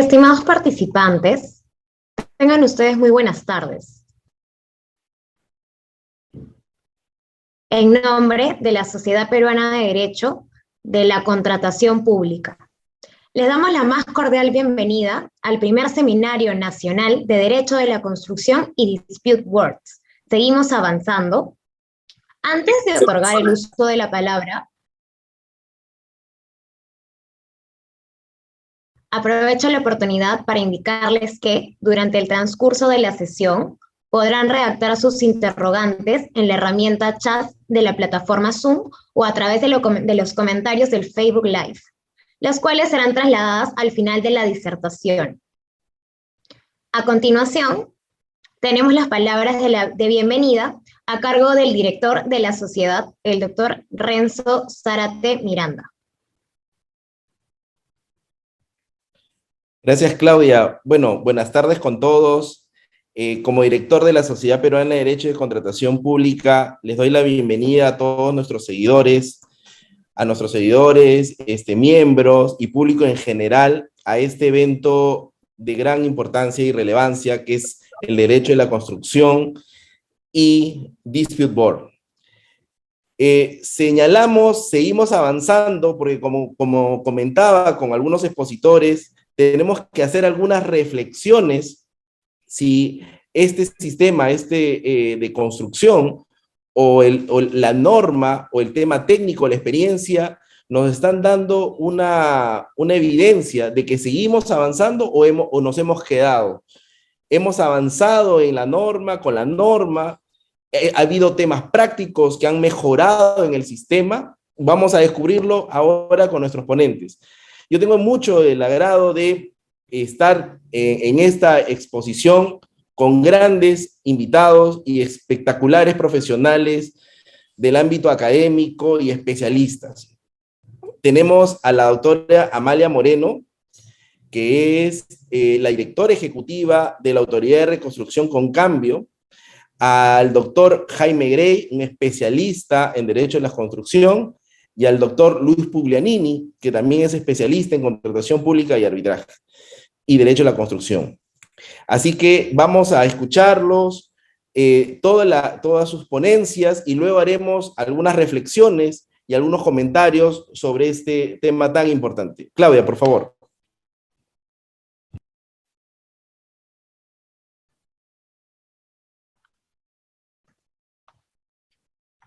Estimados participantes, tengan ustedes muy buenas tardes. En nombre de la Sociedad Peruana de Derecho de la Contratación Pública, les damos la más cordial bienvenida al primer Seminario Nacional de Derecho de la Construcción y Dispute Words. Seguimos avanzando. Antes de otorgar el uso de la palabra, aprovecho la oportunidad para indicarles que durante el transcurso de la sesión podrán redactar sus interrogantes en la herramienta chat de la plataforma Zoom o a través de los comentarios del Facebook Live, las cuales serán trasladadas al final de la disertación. A continuación, tenemos las palabras de bienvenida a cargo del director de la sociedad, el doctor Renzo Zárate Miranda. Gracias, Claudia. Bueno, buenas tardes con todos. Como director de la Sociedad Peruana de Derecho de Contratación Pública, les doy la bienvenida a todos nuestros seguidores, miembros y público en general a este evento de gran importancia y relevancia que es el derecho de la construcción y Dispute Board. Seguimos avanzando porque como comentaba con algunos expositores, tenemos que hacer algunas reflexiones si este sistema de construcción o la norma o el tema técnico, la experiencia, nos están dando una evidencia de que seguimos avanzando o nos hemos quedado. Hemos avanzado en la norma, con la norma, ha habido temas prácticos que han mejorado en el sistema. Vamos a descubrirlo ahora con nuestros ponentes. Yo tengo mucho el agrado de estar en esta exposición con grandes invitados y espectaculares profesionales del ámbito académico y especialistas. Tenemos a la doctora Amalia Moreno, que es la directora ejecutiva de la Autoridad de Reconstrucción con Cambio, al doctor Jaime Grey, un especialista en Derecho de la Construcción, y al doctor Luis Puglianini, que también es especialista en Contratación Pública y Arbitraje, y Derecho de la Construcción. Así que vamos a escucharlos, todas sus ponencias, y luego haremos algunas reflexiones y algunos comentarios sobre este tema tan importante. Claudia, por favor.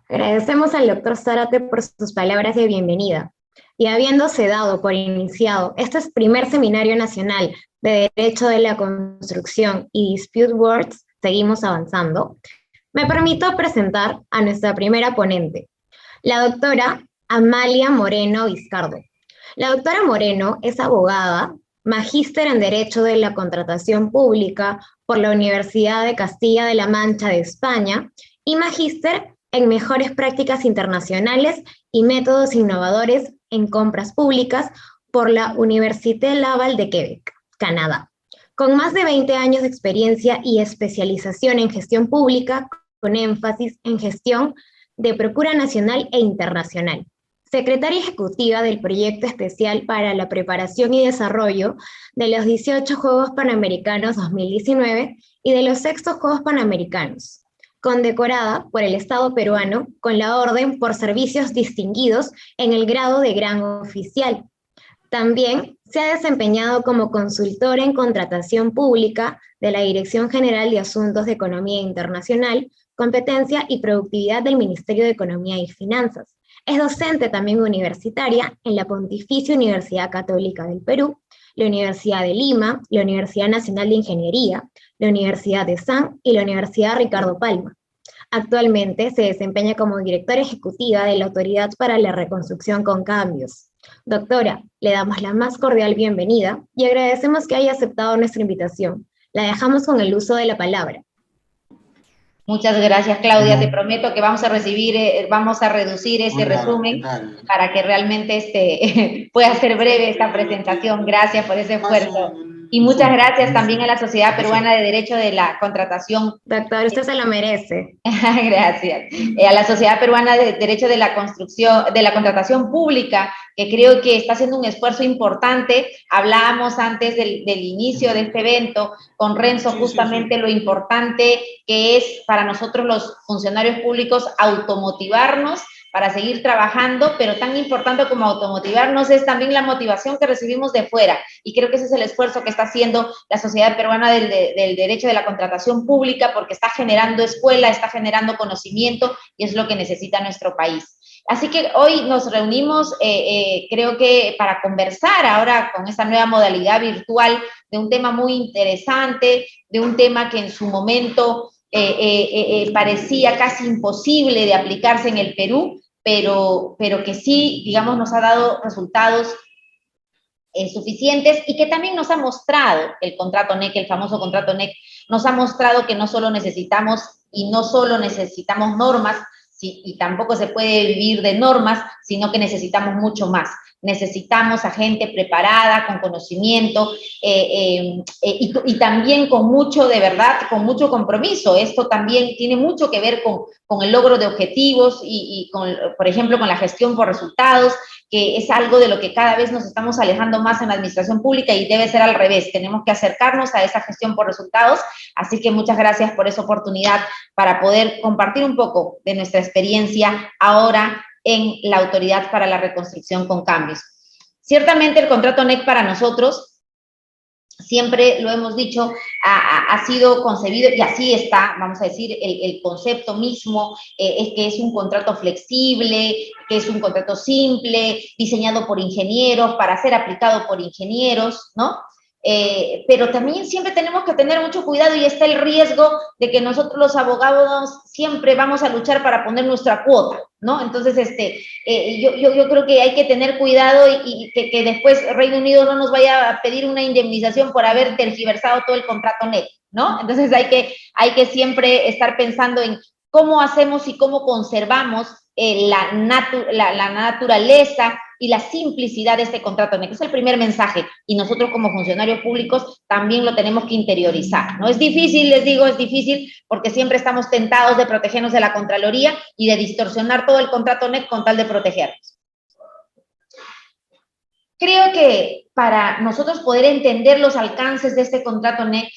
Agradecemos al doctor Zárate por sus palabras de bienvenida. Y habiéndose dado por iniciado este primer Seminario Nacional de Derecho de la Construcción y Dispute Words, seguimos avanzando, me permito presentar a nuestra primera ponente, la doctora Amalia Moreno Vizcardo. La doctora Moreno es abogada, magíster en Derecho de la Contratación Pública por la Universidad de Castilla de la Mancha de España y magíster en Mejores Prácticas Internacionales y Métodos Innovadores en Compras Públicas por la Université Laval de Quebec, Canadá, con más de 20 años de experiencia y especialización en gestión pública, con énfasis en gestión de Procura Nacional e Internacional. Secretaria ejecutiva del Proyecto Especial para la Preparación y Desarrollo de los 18 Juegos Panamericanos 2019 y de los 6º Juegos Panamericanos, condecorada por el Estado peruano con la Orden por Servicios Distinguidos en el grado de Gran Oficial. También se ha desempeñado como consultora en contratación pública de la Dirección General de Asuntos de Economía Internacional, Competencia y Productividad del Ministerio de Economía y Finanzas. Es docente también universitaria en la Pontificia Universidad Católica del Perú, la Universidad de Lima, la Universidad Nacional de Ingeniería, la Universidad de San y la Universidad Ricardo Palma. Actualmente se desempeña como directora ejecutiva de la Autoridad para la Reconstrucción con Cambios. Doctora, le damos la más cordial bienvenida y agradecemos que haya aceptado nuestra invitación. La dejamos con el uso de la palabra. Muchas gracias, Claudia. Te prometo que vamos a reducir ese resumen para que realmente pueda ser breve esta presentación. Gracias por ese esfuerzo. Y muchas gracias también a la Sociedad Peruana de Derecho de la Contratación. Doctor, usted se lo merece. Gracias. A la Sociedad Peruana de Derecho de la Construcción, de la Contratación Pública, que creo que está haciendo un esfuerzo importante. Hablábamos antes del inicio de este evento con Renzo justamente lo importante que es para nosotros los funcionarios públicos automotivarnos para seguir trabajando, pero tan importante como automotivarnos es también la motivación que recibimos de fuera. Y creo que ese es el esfuerzo que está haciendo la Sociedad Peruana del Derecho de la Contratación Pública, porque está generando escuela, está generando conocimiento, y es lo que necesita nuestro país. Así que hoy nos reunimos, creo que para conversar ahora con esta nueva modalidad virtual de un tema muy interesante, de un tema que en su momento parecía casi imposible de aplicarse en el Perú, pero que sí, digamos, nos ha dado resultados suficientes y que también nos ha mostrado el contrato NEC, el famoso contrato NEC, nos ha mostrado que no solo necesitamos normas, y tampoco se puede vivir de normas, sino que necesitamos mucho más. Necesitamos a gente preparada, con conocimiento y también con mucho, de verdad, con mucho compromiso. Esto también tiene mucho que ver con el logro de objetivos y con, por ejemplo, con la gestión por resultados, que es algo de lo que cada vez nos estamos alejando más en la administración pública y debe ser al revés. Tenemos que acercarnos a esa gestión por resultados. Así que muchas gracias por esa oportunidad para poder compartir un poco de nuestra experiencia ahora en la Autoridad para la Reconstrucción con Cambios. Ciertamente el contrato NEC para nosotros, siempre lo hemos dicho, ha sido concebido, y así está, vamos a decir, el concepto mismo, es que es un contrato flexible, que es un contrato simple, diseñado por ingenieros, para ser aplicado por ingenieros, ¿no? Pero también siempre tenemos que tener mucho cuidado y está el riesgo de que nosotros los abogados siempre vamos a luchar para poner nuestra cuota, ¿no? Entonces, yo creo que hay que tener cuidado y que después Reino Unido no nos vaya a pedir una indemnización por haber tergiversado todo el contrato NEC, ¿no? Entonces hay que siempre estar pensando en cómo hacemos y cómo conservamos la naturaleza y la simplicidad de este contrato NEC. Es el primer mensaje y nosotros como funcionarios públicos también lo tenemos que interiorizar, ¿no? Es difícil, les digo, es difícil porque siempre estamos tentados de protegernos de la Contraloría y de distorsionar todo el contrato NEC con tal de protegernos. Creo que para nosotros poder entender los alcances de este contrato NEC,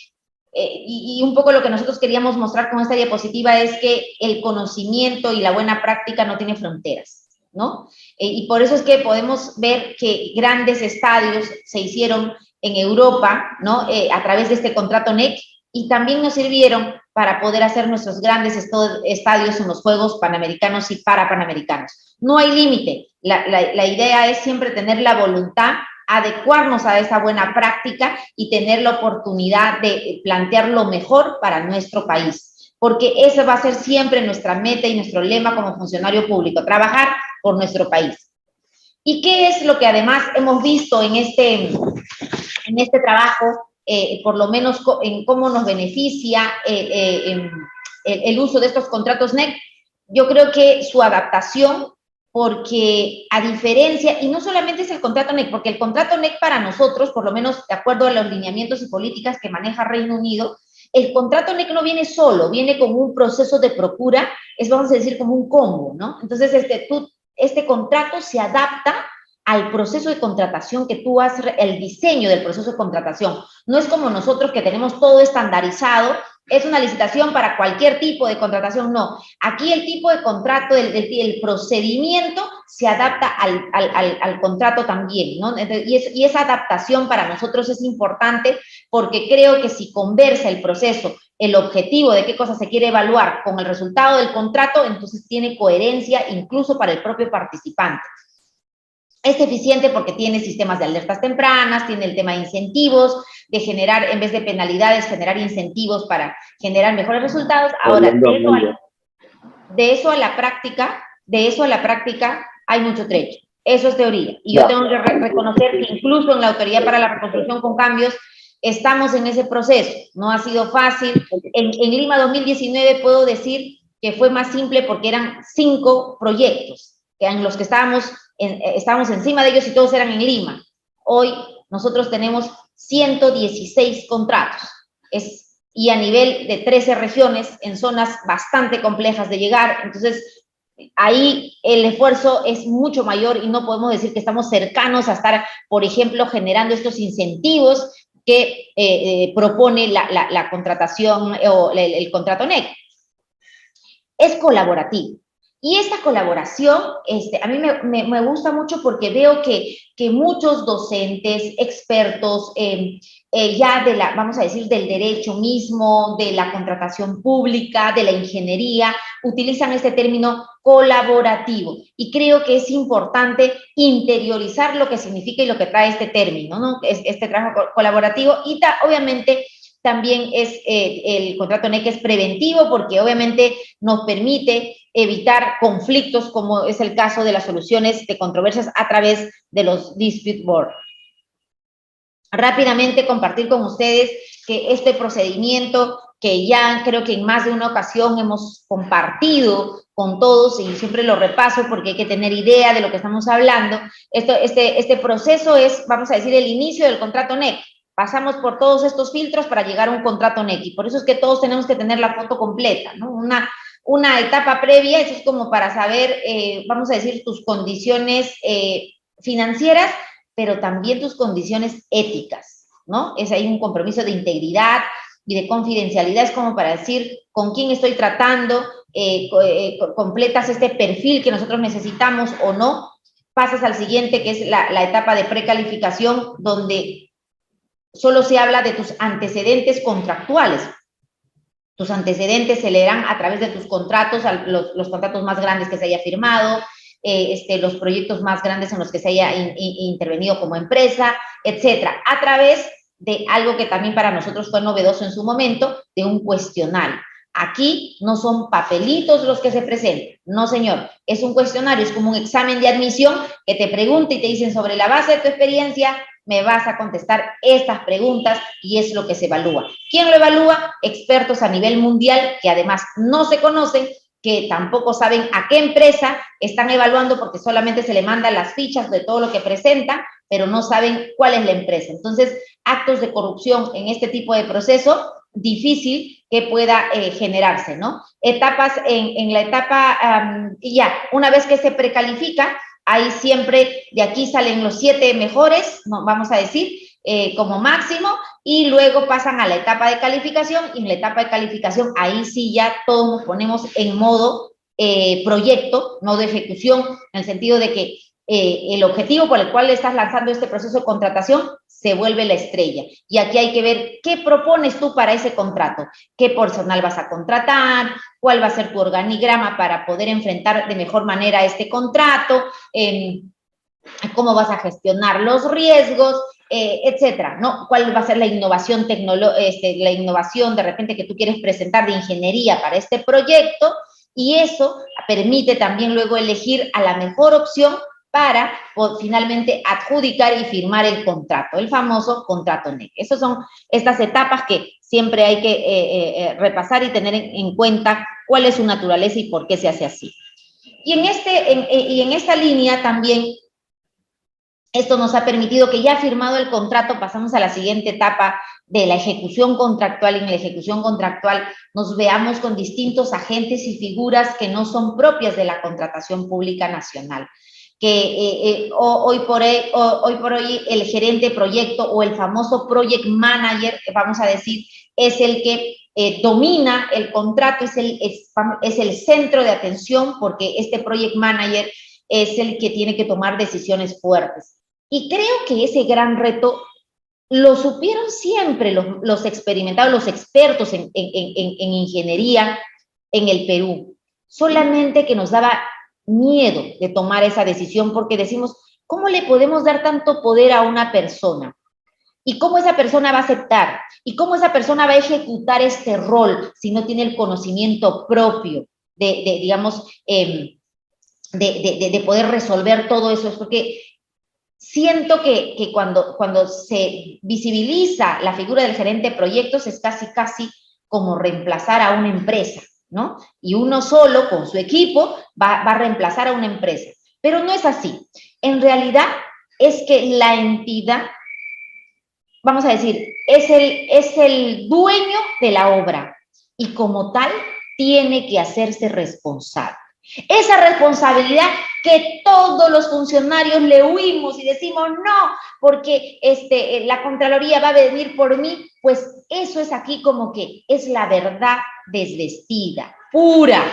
y un poco lo que nosotros queríamos mostrar con esta diapositiva es que el conocimiento y la buena práctica no tiene fronteras, ¿no? Y por eso es que podemos ver que grandes estadios se hicieron en Europa, ¿no? A través de este contrato NEC, y también nos sirvieron para poder hacer nuestros grandes estadios en los Juegos Panamericanos y Parapanamericanos. No hay límite. La idea es siempre tener la voluntad, adecuarnos a esa buena práctica y tener la oportunidad de plantear lo mejor para nuestro país, porque esa va a ser siempre nuestra meta y nuestro lema como funcionario público, trabajar por nuestro país. ¿Y qué es lo que además hemos visto en este trabajo, por lo menos en cómo nos beneficia el uso de estos contratos NEC? Yo creo que su adaptación, porque a diferencia, y no solamente es el contrato NEC, porque el contrato NEC para nosotros, por lo menos de acuerdo a los lineamientos y políticas que maneja Reino Unido, el contrato NEC no viene solo, viene como un proceso de procura, es, vamos a decir, como un combo, ¿no? Entonces, este contrato se adapta al proceso de contratación que tú haces, el diseño del proceso de contratación. No es como nosotros que tenemos todo estandarizado, es una licitación para cualquier tipo de contratación, no. Aquí el tipo de contrato, el procedimiento se adapta al contrato también, ¿no? Y esa adaptación para nosotros es importante porque creo que si conversa el proceso, el objetivo de qué cosa se quiere evaluar con el resultado del contrato, entonces tiene coherencia incluso para el propio participante. Es eficiente porque tiene sistemas de alertas tempranas, tiene el tema de incentivos, de generar, en vez de penalidades, generar incentivos para generar mejores resultados. Ahora, de eso a la práctica hay mucho trecho. Eso es teoría. Y yo tengo que reconocer que incluso en la Autoridad para la Reconstrucción con Cambios estamos en ese proceso. No ha sido fácil. En Lima 2019 puedo decir que fue más simple porque eran 5 proyectos, que eran los que estábamos encima de ellos y todos eran en Lima. Hoy nosotros tenemos 116 contratos y a nivel de 13 regiones en zonas bastante complejas de llegar. Entonces, ahí el esfuerzo es mucho mayor y no podemos decir que estamos cercanos a estar, por ejemplo, generando estos incentivos que propone la contratación o el contrato NEC. Es colaborativo. Y esta colaboración, a mí me gusta mucho porque veo que muchos docentes, expertos, ya vamos a decir, del derecho mismo, de la contratación pública, de la ingeniería, utilizan este término colaborativo. Y creo que es importante interiorizar lo que significa y lo que trae este término, ¿no? Este trabajo colaborativo y obviamente también el contrato NEC es preventivo porque obviamente nos permite evitar conflictos como es el caso de las soluciones de controversias a través de los dispute board. Rápidamente compartir con ustedes que este procedimiento que ya creo que en más de una ocasión hemos compartido con todos y siempre lo repaso porque hay que tener idea de lo que estamos hablando. Este proceso es, vamos a decir, el inicio del contrato NEC. Pasamos por todos estos filtros para llegar a un contrato NEC y por eso es que todos tenemos que tener la foto completa, ¿no? Una etapa previa, eso es como para saber, vamos a decir, tus condiciones financieras, pero también tus condiciones éticas, ¿no? Es ahí un compromiso de integridad y de confidencialidad, es como para decir con quién estoy tratando, completas este perfil que nosotros necesitamos o no, pasas al siguiente, que es la etapa de precalificación, donde solo se habla de tus antecedentes contractuales. Tus antecedentes se leerán a través de tus contratos, los contratos más grandes que se haya firmado, los proyectos más grandes en los que se haya intervenido como empresa, etcétera, a través de algo que también para nosotros fue novedoso en su momento, de un cuestionario. Aquí no son papelitos los que se presentan, no señor, es un cuestionario, es como un examen de admisión que te pregunta y te dicen sobre la base de tu experiencia, me vas a contestar estas preguntas y es lo que se evalúa. ¿Quién lo evalúa? Expertos a nivel mundial que además no se conocen, que tampoco saben a qué empresa están evaluando porque solamente se le mandan las fichas de todo lo que presentan, pero no saben cuál es la empresa. Entonces, actos de corrupción en este tipo de proceso, difícil que pueda generarse, ¿no? Etapas, en la etapa, y ya, una vez que se precalifica, ahí siempre de aquí salen los 7 mejores, ¿no? Vamos a decir, como máximo, y luego pasan a la etapa de calificación, y en la etapa de calificación ahí sí ya todos nos ponemos en modo proyecto, no de ejecución, en el sentido de que el objetivo por el cual le estás lanzando este proceso de contratación se vuelve la estrella. Y aquí hay que ver qué propones tú para ese contrato, qué personal vas a contratar, cuál va a ser tu organigrama para poder enfrentar de mejor manera este contrato, cómo vas a gestionar los riesgos, etcétera, ¿no? ¿Cuál va a ser la innovación la innovación de repente que tú quieres presentar de ingeniería para este proyecto? Y eso permite también luego elegir a la mejor opción para finalmente adjudicar y firmar el contrato, el famoso contrato NEC. Esas son estas etapas que siempre hay que repasar y tener en cuenta cuál es su naturaleza y por qué se hace así. Y en esta línea también, esto nos ha permitido que ya firmado el contrato, pasamos a la siguiente etapa de la ejecución contractual. En la ejecución contractual nos veamos con distintos agentes y figuras que no son propias de la contratación pública nacional. Que hoy por hoy el gerente de proyecto o el famoso project manager, vamos a decir, es el que domina el contrato, es el centro de atención porque este project manager es el que tiene que tomar decisiones fuertes. Y creo que ese gran reto lo supieron siempre los experimentados, los expertos en ingeniería en el Perú. Solamente que nos daba miedo de tomar esa decisión porque decimos, ¿cómo le podemos dar tanto poder a una persona? ¿Y cómo esa persona va a aceptar? ¿Y cómo esa persona va a ejecutar este rol si no tiene el conocimiento propio digamos, de poder resolver todo eso? Es porque siento que cuando se visibiliza la figura del gerente de proyectos es casi como reemplazar a una empresa, ¿no? Y uno solo, con su equipo, va a reemplazar a una empresa. Pero no es así. En realidad, es que la entidad, vamos a decir, es el dueño de la obra y como tal tiene que hacerse responsable. Esa responsabilidad que todos los funcionarios le huimos y decimos no, porque la Contraloría va a venir por mí, pues eso es aquí como que es la verdad desvestida, pura,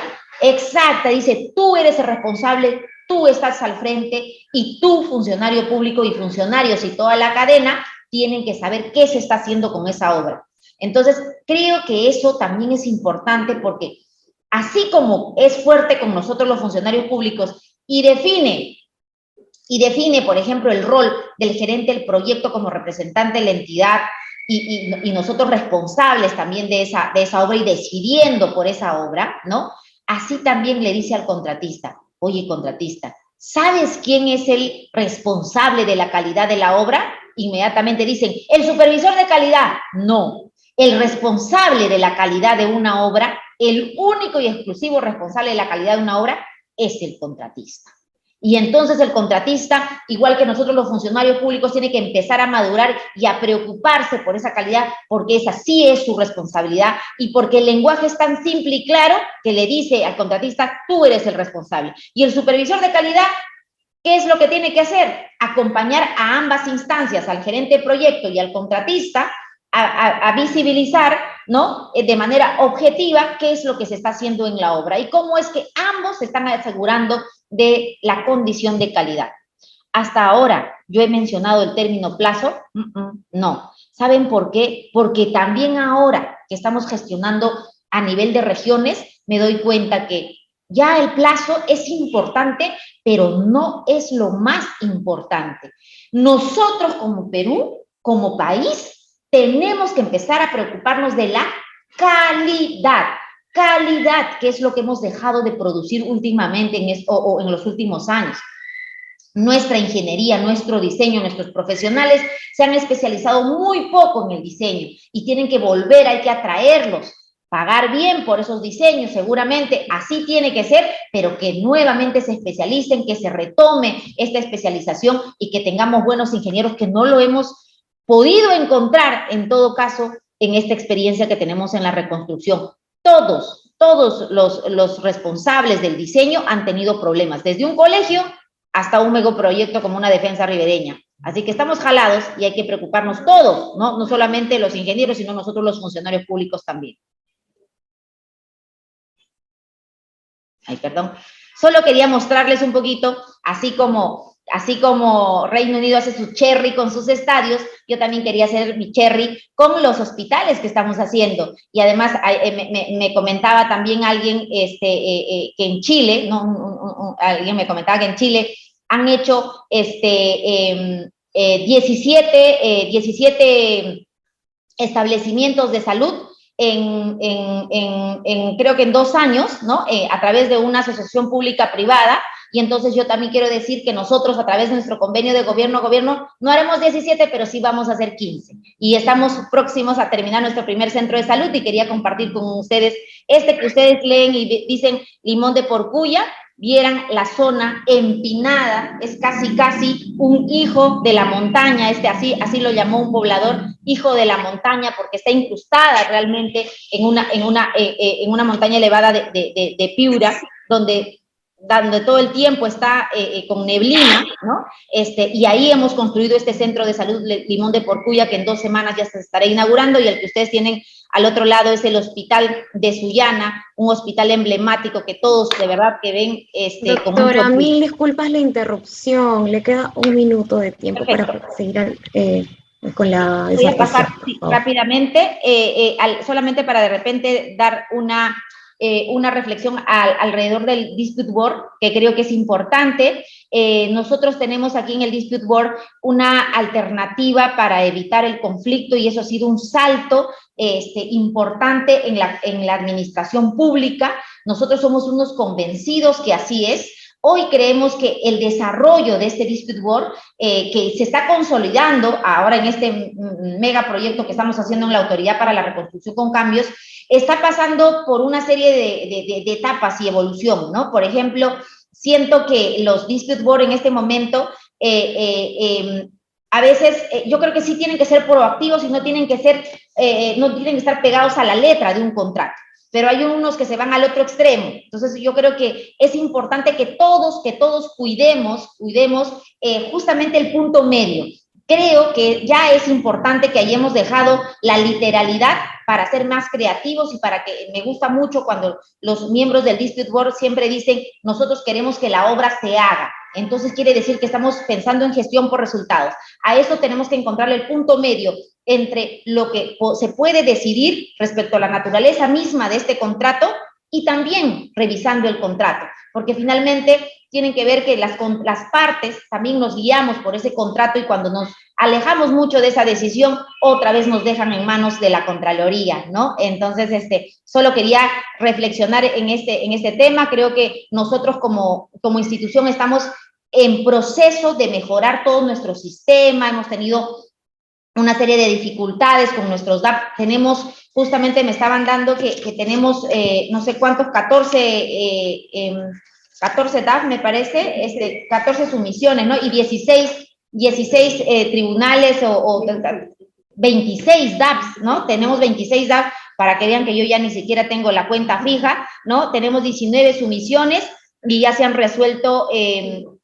exacta. Dice, tú eres el responsable, tú estás al frente y tú, funcionario público y funcionarios y toda la cadena, tienen que saber qué se está haciendo con esa obra. Entonces, creo que eso también es importante porque así como es fuerte con nosotros los funcionarios públicos y define, por ejemplo, el rol del gerente del proyecto como representante de la entidad y nosotros responsables también de esa obra y decidiendo por esa obra, ¿no? Así también le dice al contratista, oye, contratista, ¿sabes quién es el responsable de la calidad de la obra? Inmediatamente dicen, el supervisor de calidad. No, el responsable de la calidad de una obra, el único y exclusivo responsable de la calidad de una obra es el contratista. Y entonces el contratista, igual que nosotros los funcionarios públicos, tiene que empezar a madurar y a preocuparse por esa calidad, porque esa sí es su responsabilidad y porque el lenguaje es tan simple y claro que le dice al contratista, tú eres el responsable. Y el supervisor de calidad, ¿qué es lo que tiene que hacer? Acompañar a ambas instancias, al gerente de proyecto y al contratista, a visibilizar, ¿no? De manera objetiva qué es lo que se está haciendo en la obra y cómo es que ambos se están asegurando de la condición de calidad. Hasta ahora, yo he mencionado el término plazo, no. ¿Saben por qué? Porque también ahora que estamos gestionando a nivel de regiones, me doy cuenta que ya el plazo es importante, pero no es lo más importante. Nosotros como Perú, como país, tenemos que empezar a preocuparnos de la calidad. Calidad, que es lo que hemos dejado de producir últimamente o en los últimos años. Nuestra ingeniería, nuestro diseño, nuestros profesionales se han especializado muy poco en el diseño y tienen que volver, hay que atraerlos, pagar bien por esos diseños, seguramente así tiene que ser, pero que nuevamente se especialicen, que se retome esta especialización y que tengamos buenos ingenieros que no lo hemos podido encontrar, en todo caso, en esta experiencia que tenemos en la reconstrucción. Todos los responsables del diseño han tenido problemas, desde un colegio hasta un megaproyecto como una defensa ribereña. Así que estamos jalados y hay que preocuparnos todos, ¿no? No solamente los ingenieros, sino nosotros los funcionarios públicos también. Ay, perdón. Solo quería mostrarles un poquito, así como Reino Unido hace su cherry con sus estadios, yo también quería hacer mi cherry con los hospitales que estamos haciendo. Y además me comentaba también alguien que en Chile, ¿no? Alguien me comentaba que en Chile han hecho 17 establecimientos de salud creo que en 2 años, ¿no? A través de una asociación pública-privada. Y entonces yo también quiero decir que nosotros, a través de nuestro convenio de gobierno, no haremos 17, pero sí vamos a hacer 15. Y estamos próximos a terminar nuestro primer centro de salud y quería compartir con ustedes que ustedes leen y dicen Limón de Porcuya, vieran la zona empinada, es casi un hijo de la montaña, así lo llamó un poblador, hijo de la montaña, porque está incrustada realmente en una montaña elevada de Piura, donde todo el tiempo está con neblina, ¿no? Y ahí hemos construido este centro de salud Limón de Porcuya, que en 2 semanas ya se estará inaugurando, y el que ustedes tienen al otro lado es el hospital de Sullana, un hospital emblemático que todos de verdad que ven Doctora, mil disculpas la interrupción, le queda 1 minuto de tiempo. Perfecto. Para seguir con la voy a pasar rápidamente, solamente para de repente dar una reflexión alrededor del Dispute Board, que creo que es importante. Nosotros tenemos aquí en el Dispute Board una alternativa para evitar el conflicto y eso ha sido un salto importante en la administración pública. Nosotros somos unos convencidos que así es. Hoy creemos que el desarrollo de este Dispute Board, que se está consolidando ahora en este megaproyecto que estamos haciendo en la Autoridad para la Reconstrucción con Cambios, está pasando por una serie de etapas y evolución, ¿no? Por ejemplo, siento que los Dispute Board en este momento, a veces, yo creo que sí tienen que ser proactivos y no tienen que estar pegados a la letra de un contrato. pero hay unos que se van al otro extremo. Entonces yo creo que es importante que todos cuidemos justamente el punto medio. Creo que ya es importante que hayamos dejado la literalidad para ser más creativos y para que, me gusta mucho cuando los miembros del Dispute Board siempre dicen, nosotros queremos que la obra se haga. Entonces quiere decir que estamos pensando en gestión por resultados. A eso tenemos que encontrarle el punto medio entre lo que se puede decidir respecto a la naturaleza misma de este contrato y también revisando el contrato, porque finalmente tienen que ver que las partes también nos guiamos por ese contrato y cuando nos alejamos mucho de esa decisión, otra vez nos dejan en manos de la Contraloría, ¿no? Entonces, solo quería reflexionar en este tema. Creo que nosotros como institución estamos en proceso de mejorar todo nuestro sistema, hemos tenido una serie de dificultades con nuestros DAP. Tenemos, justamente me estaban dando que tenemos no sé cuántos, 14 DAP, me parece, 14 sumisiones, ¿no? Y 16 tribunales o 26 DAPs, ¿no? Tenemos 26 DAPs, para que vean que yo ya ni siquiera tengo la cuenta fija, ¿no? Tenemos 19 sumisiones y ya se han resuelto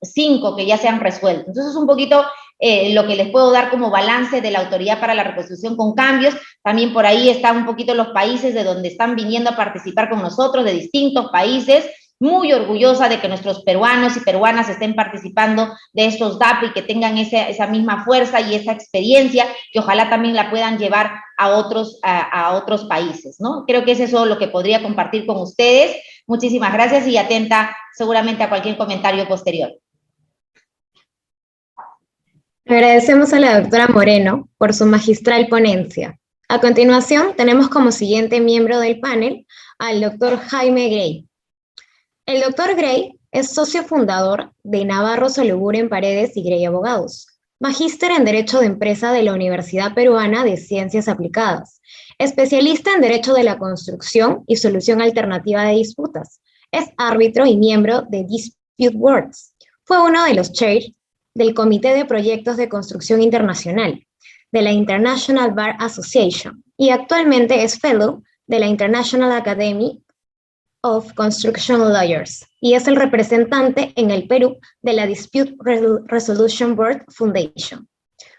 5 que ya se han resuelto. Entonces, un poquito lo que les puedo dar como balance de la Autoridad para la Reconstrucción con Cambios. También por ahí están un poquito los países de donde están viniendo a participar con nosotros, de distintos países. Muy orgullosa de que nuestros peruanos y peruanas estén participando de estos DAP y que tengan esa misma fuerza y esa experiencia, que ojalá también la puedan llevar a otros países, ¿no? Creo que es eso lo que podría compartir con ustedes. Muchísimas gracias y atenta seguramente a cualquier comentario posterior. Agradecemos a la doctora Moreno por su magistral ponencia. A continuación, tenemos como siguiente miembro del panel al doctor Jaime Gray. El doctor Gray es socio fundador de Navarro Sologuren Paredes y Gray Abogados, magíster en Derecho de Empresa de la Universidad Peruana de Ciencias Aplicadas, especialista en Derecho de la Construcción y Solución Alternativa de Disputas. Es árbitro y miembro de Dispute Boards. Fue uno de los chairs del Comité de Proyectos de Construcción Internacional de la International Bar Association y actualmente es fellow de la International Academy of Construction Lawyers y es el representante en el Perú de la Dispute Resolution Board Foundation.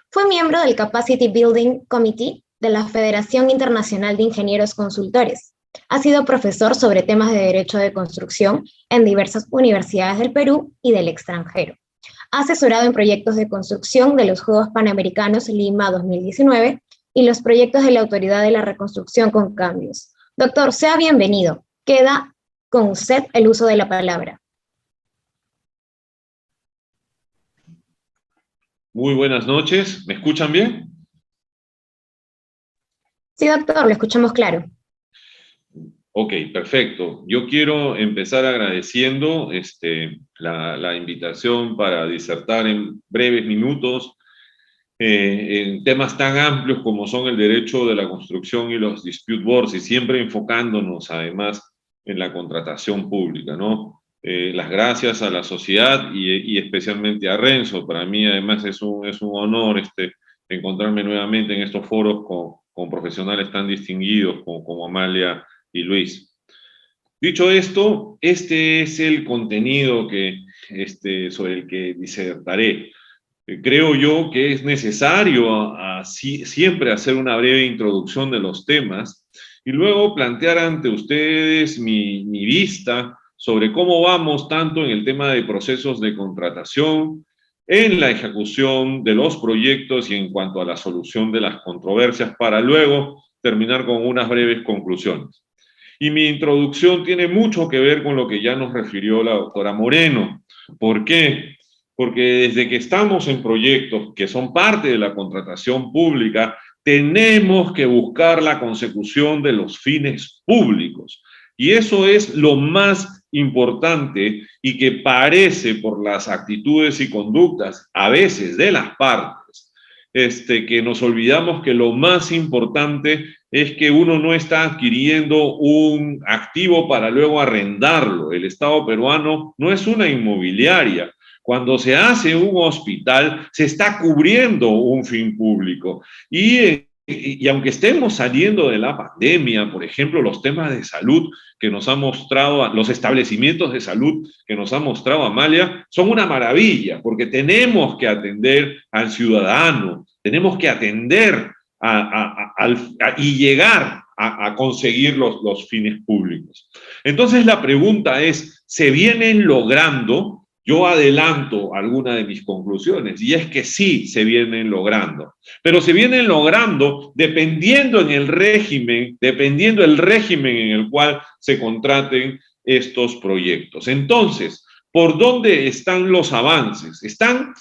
Fue miembro del Capacity Building Committee de la Federación Internacional de Ingenieros Consultores. Ha sido profesor sobre temas de derecho de construcción en diversas universidades del Perú y del extranjero. Ha asesorado en proyectos de construcción de los Juegos Panamericanos Lima 2019 y los proyectos de la Autoridad de la Reconstrucción con Cambios. Doctor, sea bienvenido. Queda con usted el uso de la palabra. Muy buenas noches. ¿Me escuchan bien? Sí, doctor, lo escuchamos claro. Ok, perfecto. Yo quiero empezar agradeciendo la invitación para disertar en breves minutos en temas tan amplios como son el derecho de la construcción y los dispute boards, y siempre enfocándonos además en la contratación pública, ¿no? Las gracias a la sociedad y especialmente a Renzo. Para mí además es un honor encontrarme nuevamente en estos foros con profesionales tan distinguidos como Amalia y Luis. Dicho esto, este es el contenido sobre el que disertaré. Creo yo que es necesario siempre hacer una breve introducción de los temas y luego plantear ante ustedes mi vista sobre cómo vamos tanto en el tema de procesos de contratación, en la ejecución de los proyectos y en cuanto a la solución de las controversias, para luego terminar con unas breves conclusiones. Y mi introducción tiene mucho que ver con lo que ya nos refirió la doctora Moreno. ¿Por qué? Porque desde que estamos en proyectos que son parte de la contratación pública, tenemos que buscar la consecución de los fines públicos. Y eso es lo más importante y que parece por las actitudes y conductas a veces de las partes, que nos olvidamos que lo más importante es que uno no está adquiriendo un activo para luego arrendarlo. El Estado peruano no es una inmobiliaria. Cuando se hace un hospital, se está cubriendo un fin público. Y en y aunque estemos saliendo de la pandemia, por ejemplo, los temas de salud que nos ha mostrado, los establecimientos de salud que nos ha mostrado Amalia, son una maravilla, porque tenemos que atender al ciudadano, tenemos que atender y llegar a conseguir los fines públicos. Entonces la pregunta es, ¿se vienen logrando? Yo adelanto alguna de mis conclusiones, y es que sí se vienen logrando, pero se vienen logrando dependiendo del régimen en el cual se contraten estos proyectos. Entonces, ¿por dónde están los avances? Están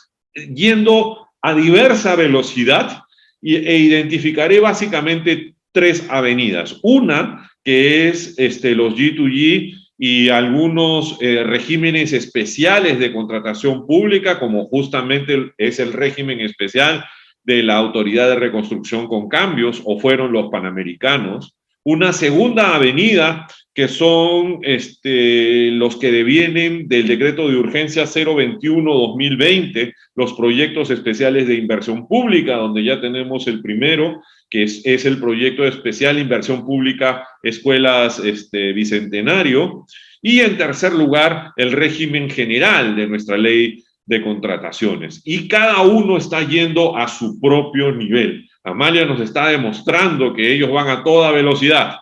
yendo a diversa velocidad e identificaré básicamente tres avenidas. Una, que es los G2G, y algunos regímenes especiales de contratación pública, como justamente es el régimen especial de la Autoridad de Reconstrucción con Cambios, o fueron los Panamericanos. Una segunda avenida, que son los que devienen del decreto de urgencia 021-2020, los proyectos especiales de inversión pública, donde ya tenemos el primero, que es el proyecto especial Inversión Pública Escuelas Bicentenario, y en tercer lugar, el régimen general de nuestra ley de contrataciones. Y cada uno está yendo a su propio nivel. Amalia nos está demostrando que ellos van a toda velocidad,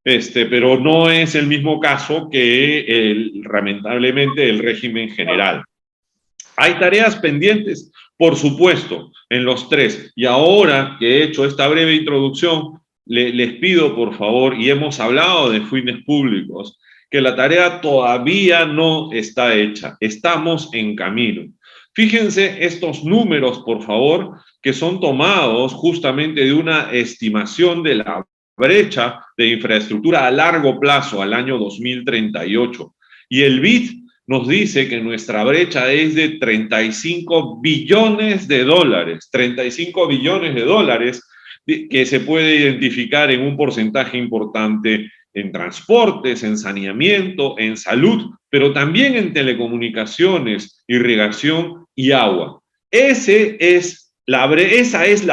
pero no es el mismo caso que lamentablemente el régimen general. Hay tareas pendientes, por supuesto, en los tres. Y ahora que he hecho esta breve introducción, les pido, por favor, y hemos hablado de fines públicos, que la tarea todavía no está hecha. Estamos en camino. Fíjense estos números, por favor, que son tomados justamente de una estimación de la brecha de infraestructura a largo plazo al año 2038. Y el BID nos dice que nuestra brecha es de 35 billones de dólares, 35 billones de dólares que se puede identificar en un porcentaje importante en transportes, en saneamiento, en salud, pero también en telecomunicaciones, irrigación y agua. Esa es la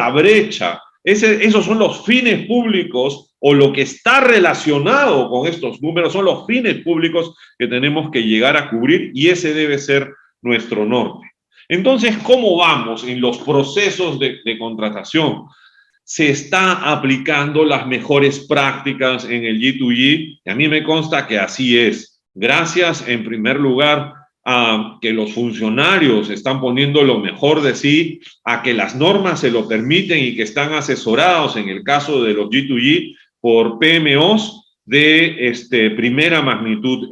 brecha, esos son los fines públicos, o lo que está relacionado con estos números son los fines públicos que tenemos que llegar a cubrir, y ese debe ser nuestro norte. Entonces, ¿cómo vamos en los procesos de contratación? Se está aplicando las mejores prácticas en el G2G, y a mí me consta que así es. Gracias, en primer lugar, a que los funcionarios están poniendo lo mejor de sí, a que las normas se lo permiten y que están asesorados, en el caso de los G2G, por PMOs de primera magnitud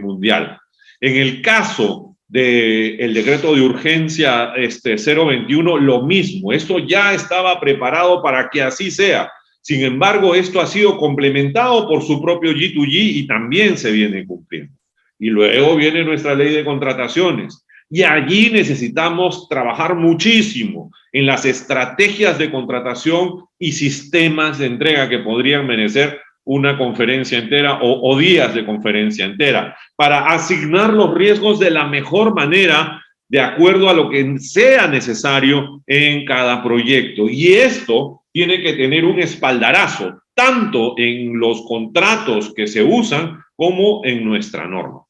mundial. En el caso del decreto de urgencia 021, lo mismo. Esto ya estaba preparado para que así sea. Sin embargo, esto ha sido complementado por su propio G2G y también se viene cumpliendo. Y luego viene nuestra ley de contrataciones. Y allí necesitamos trabajar muchísimo en las estrategias de contratación y sistemas de entrega que podrían merecer una conferencia entera o días de conferencia entera, para asignar los riesgos de la mejor manera, de acuerdo a lo que sea necesario en cada proyecto. Y esto tiene que tener un espaldarazo, tanto en los contratos que se usan como en nuestra norma.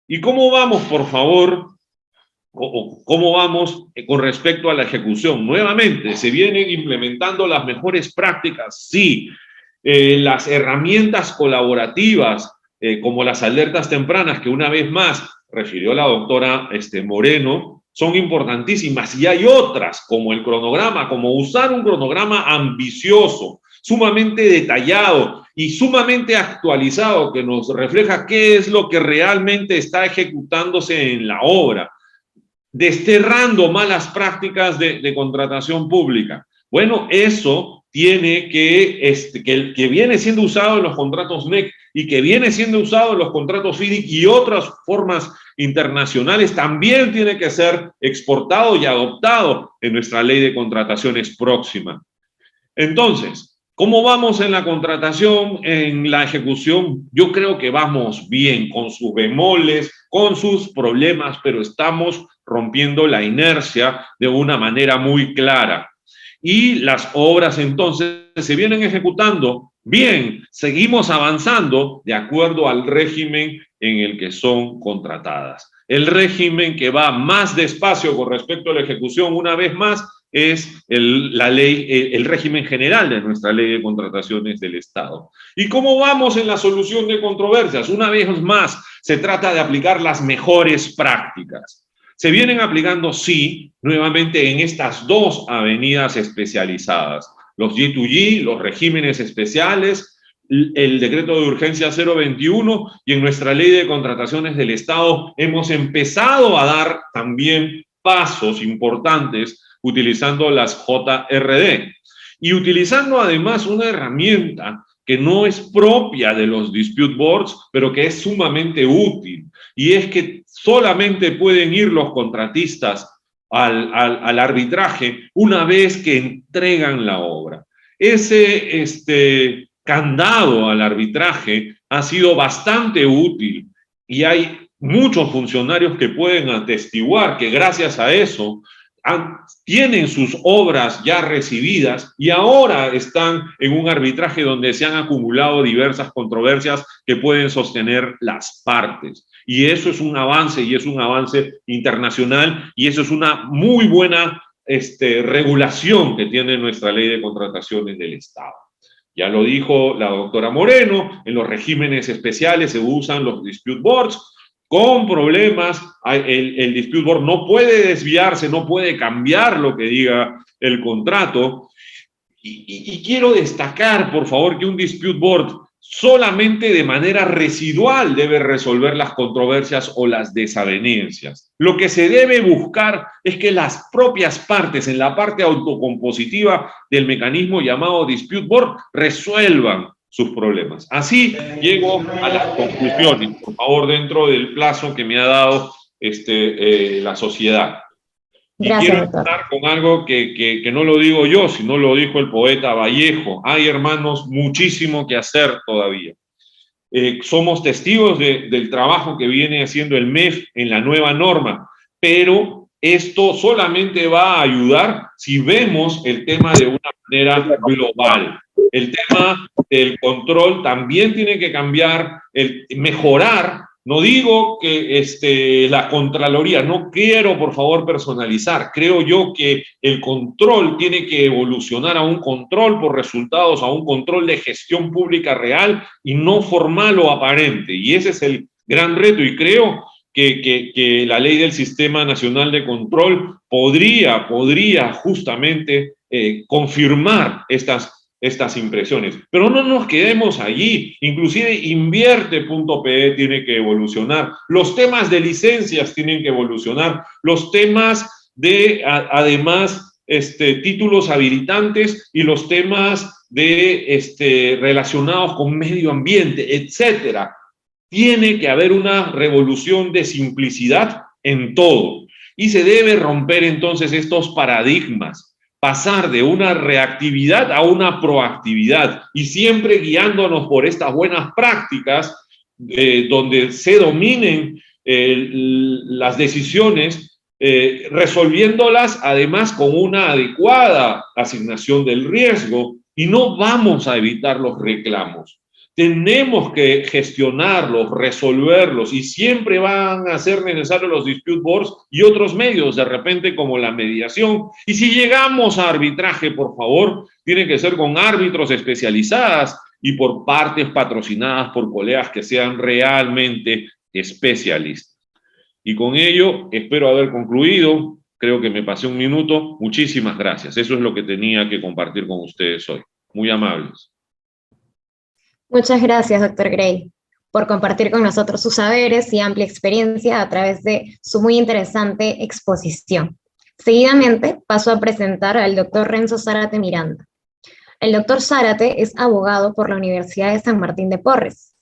¿Y cómo vamos, por favor? ¿Cómo vamos con respecto a la ejecución? Nuevamente, ¿se vienen implementando las mejores prácticas? Sí. Las herramientas colaborativas, como las alertas tempranas, que una vez más refirió la doctora Moreno, son importantísimas. Y hay otras, como el cronograma, como usar un cronograma ambicioso, sumamente detallado y sumamente actualizado, que nos refleja qué es lo que realmente está ejecutándose en la obra, desterrando malas prácticas de contratación pública. Bueno, eso tiene que viene siendo usado en los contratos NEC y que viene siendo usado en los contratos FIDIC y otras formas internacionales, también tiene que ser exportado y adoptado en nuestra ley de contrataciones próxima. Entonces, ¿cómo vamos en la contratación, en la ejecución? Yo creo que vamos bien, con sus bemoles, con sus problemas, pero estamos rompiendo la inercia de una manera muy clara. y las obras entonces se vienen ejecutando bien, seguimos avanzando de acuerdo al régimen en el que son contratadas. El régimen que va más despacio con respecto a la ejecución, una vez más, es el régimen general de nuestra ley de contrataciones del Estado. ¿Y cómo vamos en la solución de controversias? Una vez más, se trata de aplicar las mejores prácticas. Se vienen aplicando, sí, nuevamente en estas dos avenidas especializadas, los G2G, los regímenes especiales, el decreto de urgencia 021, y en nuestra ley de contrataciones del Estado hemos empezado a dar también pasos importantes utilizando las JRD y utilizando además una herramienta que no es propia de los dispute boards, pero que es sumamente útil, y es que solamente pueden ir los contratistas al arbitraje una vez que entregan la obra. Ese candado al arbitraje ha sido bastante útil y hay muchos funcionarios que pueden atestiguar que gracias a eso tienen sus obras ya recibidas y ahora están en un arbitraje donde se han acumulado diversas controversias que pueden sostener las partes. Y eso es un avance, y es un avance internacional, y eso es una muy buena regulación que tiene nuestra ley de contrataciones del Estado. Ya lo dijo la doctora Moreno, en los regímenes especiales se usan los dispute boards. Con problemas, el dispute board no puede desviarse, no puede cambiar lo que diga el contrato. Y quiero destacar, por favor, que un dispute board solamente de manera residual debe resolver las controversias o las desavenencias. Lo que se debe buscar es que las propias partes, en la parte autocompositiva del mecanismo llamado dispute board, resuelvan sus problemas. Así llego a las conclusiones, por favor, dentro del plazo que me ha dado la sociedad. Y Gracias, quiero doctor. empezar con algo que no lo digo yo, sino lo dijo el poeta Vallejo. Hay, hermanos, muchísimo que hacer todavía. Somos testigos del trabajo que viene haciendo el MEF en la nueva norma, pero esto solamente va a ayudar si vemos el tema de una manera global. El tema del control también tiene que cambiar, mejorar. No digo que la Contraloría, no quiero por favor personalizar, creo yo que el control tiene que evolucionar a un control por resultados, a un control de gestión pública real y no formal o aparente, y ese es el gran reto, y creo que la ley del Sistema Nacional de Control podría justamente confirmar estas impresiones. Pero no nos quedemos allí, inclusive invierte.pe tiene que evolucionar, los temas de licencias tienen que evolucionar, los temas de, además, títulos habilitantes y los temas de, relacionados con medio ambiente, etcétera. Tiene que haber una revolución de simplicidad en todo y se debe romper entonces estos paradigmas, pasar de una reactividad a una proactividad y siempre guiándonos por estas buenas prácticas donde se dominen las decisiones, resolviéndolas además con una adecuada asignación del riesgo, y no vamos a evitar los reclamos. Tenemos que gestionarlos, resolverlos, y siempre van a ser necesarios los dispute boards y otros medios, de repente como la mediación. Y si llegamos a arbitraje, por favor, tiene que ser con árbitros especializadas y por partes patrocinadas por colegas que sean realmente especialistas. Y con ello espero haber concluido. Creo que me pasé un minuto. Muchísimas gracias. Eso es lo que tenía que compartir con ustedes hoy. Muy amables. Muchas gracias, doctor Gray, por compartir con nosotros sus saberes y amplia experiencia a través de su muy interesante exposición. Seguidamente paso a presentar al doctor Renzo Zárate Miranda. El doctor Zárate es abogado por la Universidad de San Martín de Porres.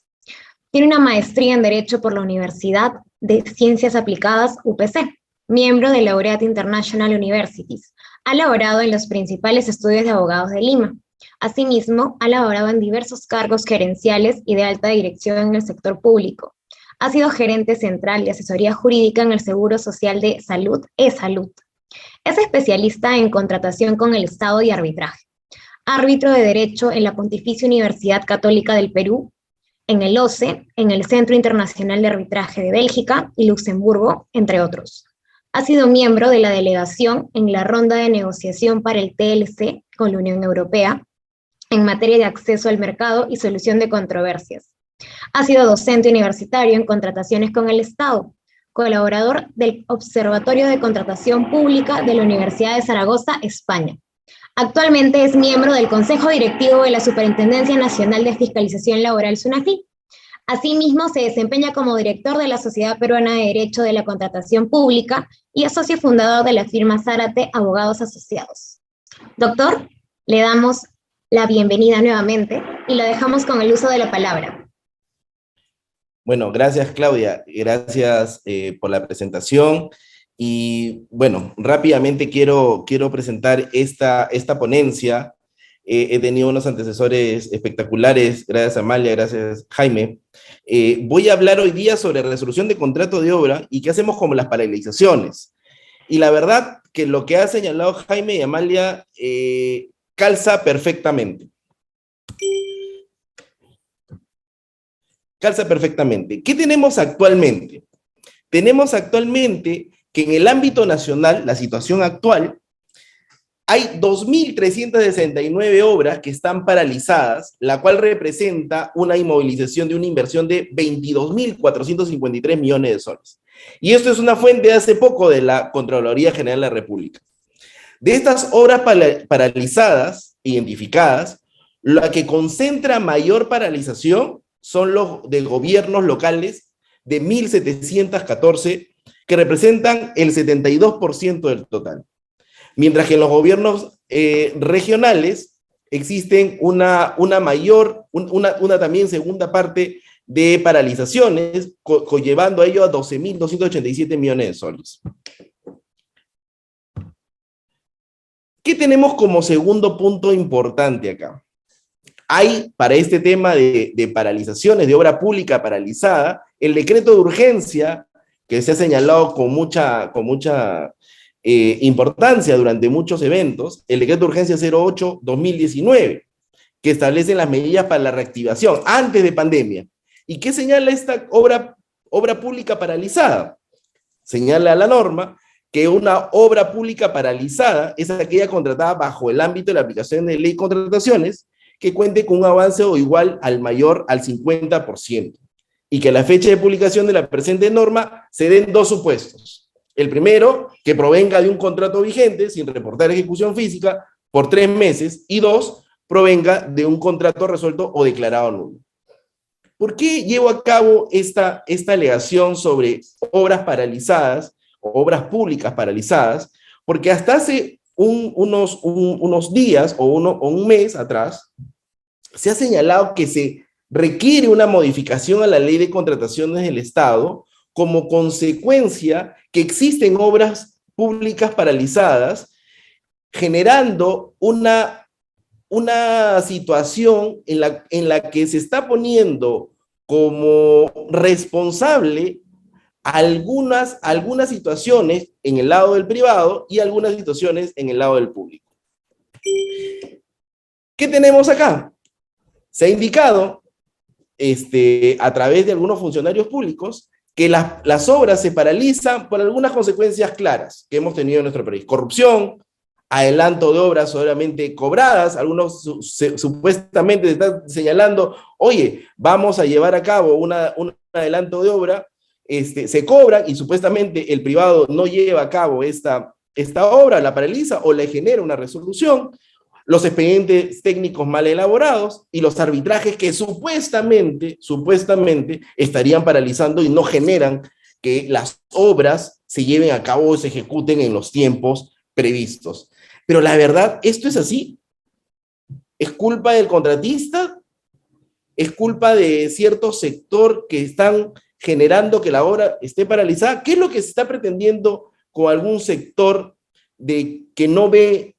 Tiene una maestría en Derecho por la Universidad de Ciencias Aplicadas UPC, miembro de Laureate International Universities. Ha laborado en los principales estudios de abogados de Lima. Asimismo, ha laborado en diversos cargos gerenciales y de alta dirección en el sector público. Ha sido gerente central de asesoría jurídica en el Seguro Social de Salud, eSalud. Es especialista en contratación con el Estado y arbitraje. Árbitro de Derecho en la Pontificia Universidad Católica del Perú, en el OCE, en el Centro Internacional de Arbitraje de Bélgica y Luxemburgo, entre otros. Ha sido miembro de la delegación en la ronda de negociación para el TLC con la Unión Europea en materia de acceso al mercado y solución de controversias. Ha sido docente universitario en contrataciones con el Estado, colaborador del Observatorio de Contratación Pública de la Universidad de Zaragoza, España. Actualmente es miembro del Consejo Directivo de la Superintendencia Nacional de Fiscalización Laboral, SUNAFI. Asimismo, se desempeña como director de la Sociedad Peruana de Derecho de la Contratación Pública y es socio fundador de la firma Zárate Abogados Asociados. Doctor, le damos la bienvenida nuevamente y lo dejamos con el uso de la palabra. Bueno, gracias Claudia, gracias por la presentación. Y bueno, rápidamente quiero presentar esta ponencia. He tenido unos antecesores espectaculares, gracias Amalia, gracias Jaime. Voy a hablar hoy día sobre resolución de contrato de obra y qué hacemos con las paralizaciones. Y la verdad que lo que ha señalado Jaime y Amalia calza perfectamente. Calza perfectamente. ¿Qué tenemos actualmente? Tenemos actualmente que en el ámbito nacional, la situación actual, hay 2.369 obras que están paralizadas, la cual representa una inmovilización de una inversión de 22.453 millones de soles. Y esto es una fuente de hace poco de la Contraloría General de la República. De estas obras paralizadas, identificadas, la que concentra mayor paralización son los de gobiernos locales de 1.714, que representan el 72% del total. Mientras que en los gobiernos regionales existen una también segunda parte de paralizaciones, conllevando a ello a 12.287 millones de soles. ¿Qué tenemos como segundo punto importante acá? Hay, para este tema de paralizaciones, de obra pública paralizada, el decreto de urgencia, que se ha señalado con mucha importancia durante muchos eventos, el decreto de urgencia 08-2019, que establece las medidas para la reactivación antes de pandemia. ¿Y qué señala esta obra pública paralizada? Señala la norma que una obra pública paralizada es aquella contratada bajo el ámbito de la aplicación de ley de contrataciones que cuente con un avance o igual al mayor al 50%, y que a la fecha de publicación de la presente norma se den dos supuestos. El primero, que provenga de un contrato vigente sin reportar ejecución física por 3 meses, y 2, provenga de un contrato resuelto o declarado nulo. ¿Por qué llevo a cabo esta alegación sobre obras paralizadas o obras públicas paralizadas? Porque hasta hace unos días o un mes atrás se ha señalado que se requiere una modificación a la ley de contrataciones del Estado como consecuencia que existen obras públicas paralizadas, generando una situación en la que se está poniendo como responsable algunas situaciones en el lado del privado y algunas situaciones en el lado del público. ¿Qué tenemos acá? Se ha indicado a través de algunos funcionarios públicos que las obras se paralizan por algunas consecuencias claras que hemos tenido en nuestro país. Corrupción, adelanto de obras solamente cobradas, algunos supuestamente están señalando, oye, vamos a llevar a cabo un adelanto de obra, se cobran y supuestamente el privado no lleva a cabo esta obra, la paraliza o le genera una resolución, los expedientes técnicos mal elaborados y los arbitrajes que supuestamente estarían paralizando y no generan que las obras se lleven a cabo o se ejecuten en los tiempos previstos. Pero la verdad, ¿esto es así? ¿Es culpa del contratista? ¿Es culpa de cierto sector que están generando que la obra esté paralizada? ¿Qué es lo que se está pretendiendo con algún sector que no ve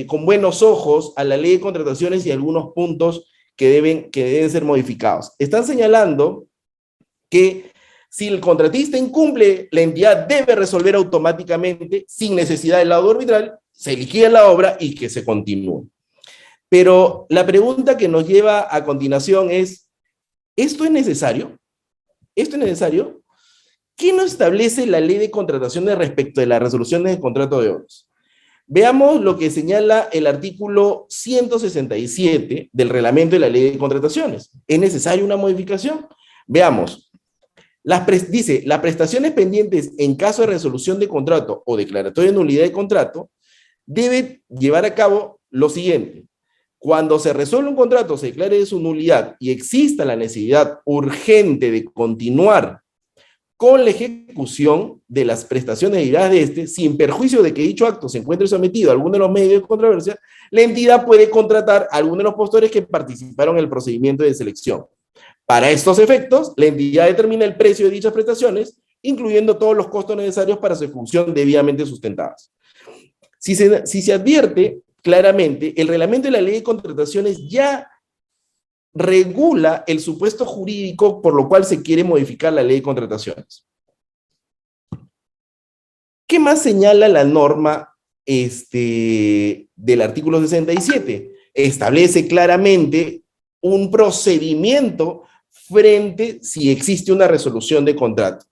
con buenos ojos a la ley de contrataciones y algunos puntos que deben ser modificados? Están señalando que Si el contratista incumple, la entidad debe resolver automáticamente, sin necesidad del laudo arbitral, se liquida la obra y que se continúe. Pero la pregunta que nos lleva a continuación es, ¿esto es necesario? ¿Esto es necesario? ¿Qué nos establece la ley de contrataciones respecto de las resoluciones de contrato de obras? Veamos lo que señala el artículo 167 del reglamento de la ley de contrataciones. ¿Es necesaria una modificación? Veamos. Dice, las prestaciones pendientes en caso de resolución de contrato o declaratoria de nulidad de contrato debe llevar a cabo lo siguiente. Cuando se resuelve un contrato, se declare de su nulidad y exista la necesidad urgente de continuar con la ejecución de las prestaciones derivadas de este, sin perjuicio de que dicho acto se encuentre sometido a alguno de los medios de controversia, la entidad puede contratar a alguno de los postores que participaron en el procedimiento de selección. Para estos efectos, la entidad determina el precio de dichas prestaciones, incluyendo todos los costos necesarios para su ejecución debidamente sustentadas. Si se advierte claramente, el reglamento de la ley de contrataciones ya regula el supuesto jurídico por lo cual se quiere modificar la ley de contrataciones. ¿Qué más señala la norma del artículo 67? Establece claramente un procedimiento frente si existe una resolución de contrato.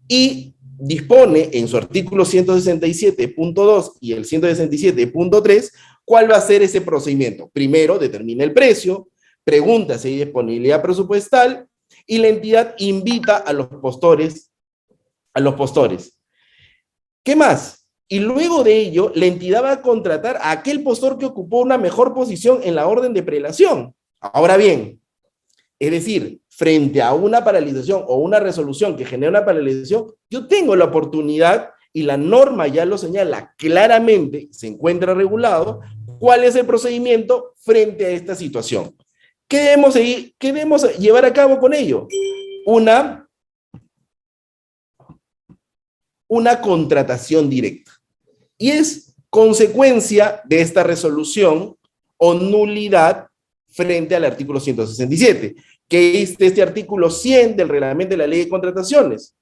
Y dispone en su artículo 167.2 y el 167.3 cuál va a ser ese procedimiento. Primero, determina el precio, pregunta si hay disponibilidad presupuestal y la entidad invita a los postores. ¿Qué más? Y luego de ello, la entidad va a contratar a aquel postor que ocupó una mejor posición en la orden de prelación. Ahora bien, es decir, frente a una paralización o una resolución que genera una paralización, yo tengo la oportunidad, y la norma ya lo señala claramente, se encuentra regulado, cuál es el procedimiento frente a esta situación. ¿Qué debemos llevar a cabo con ello? Una contratación directa. Y es consecuencia de esta resolución o nulidad frente al artículo 167, que es este artículo 100 del reglamento de la ley de contrataciones,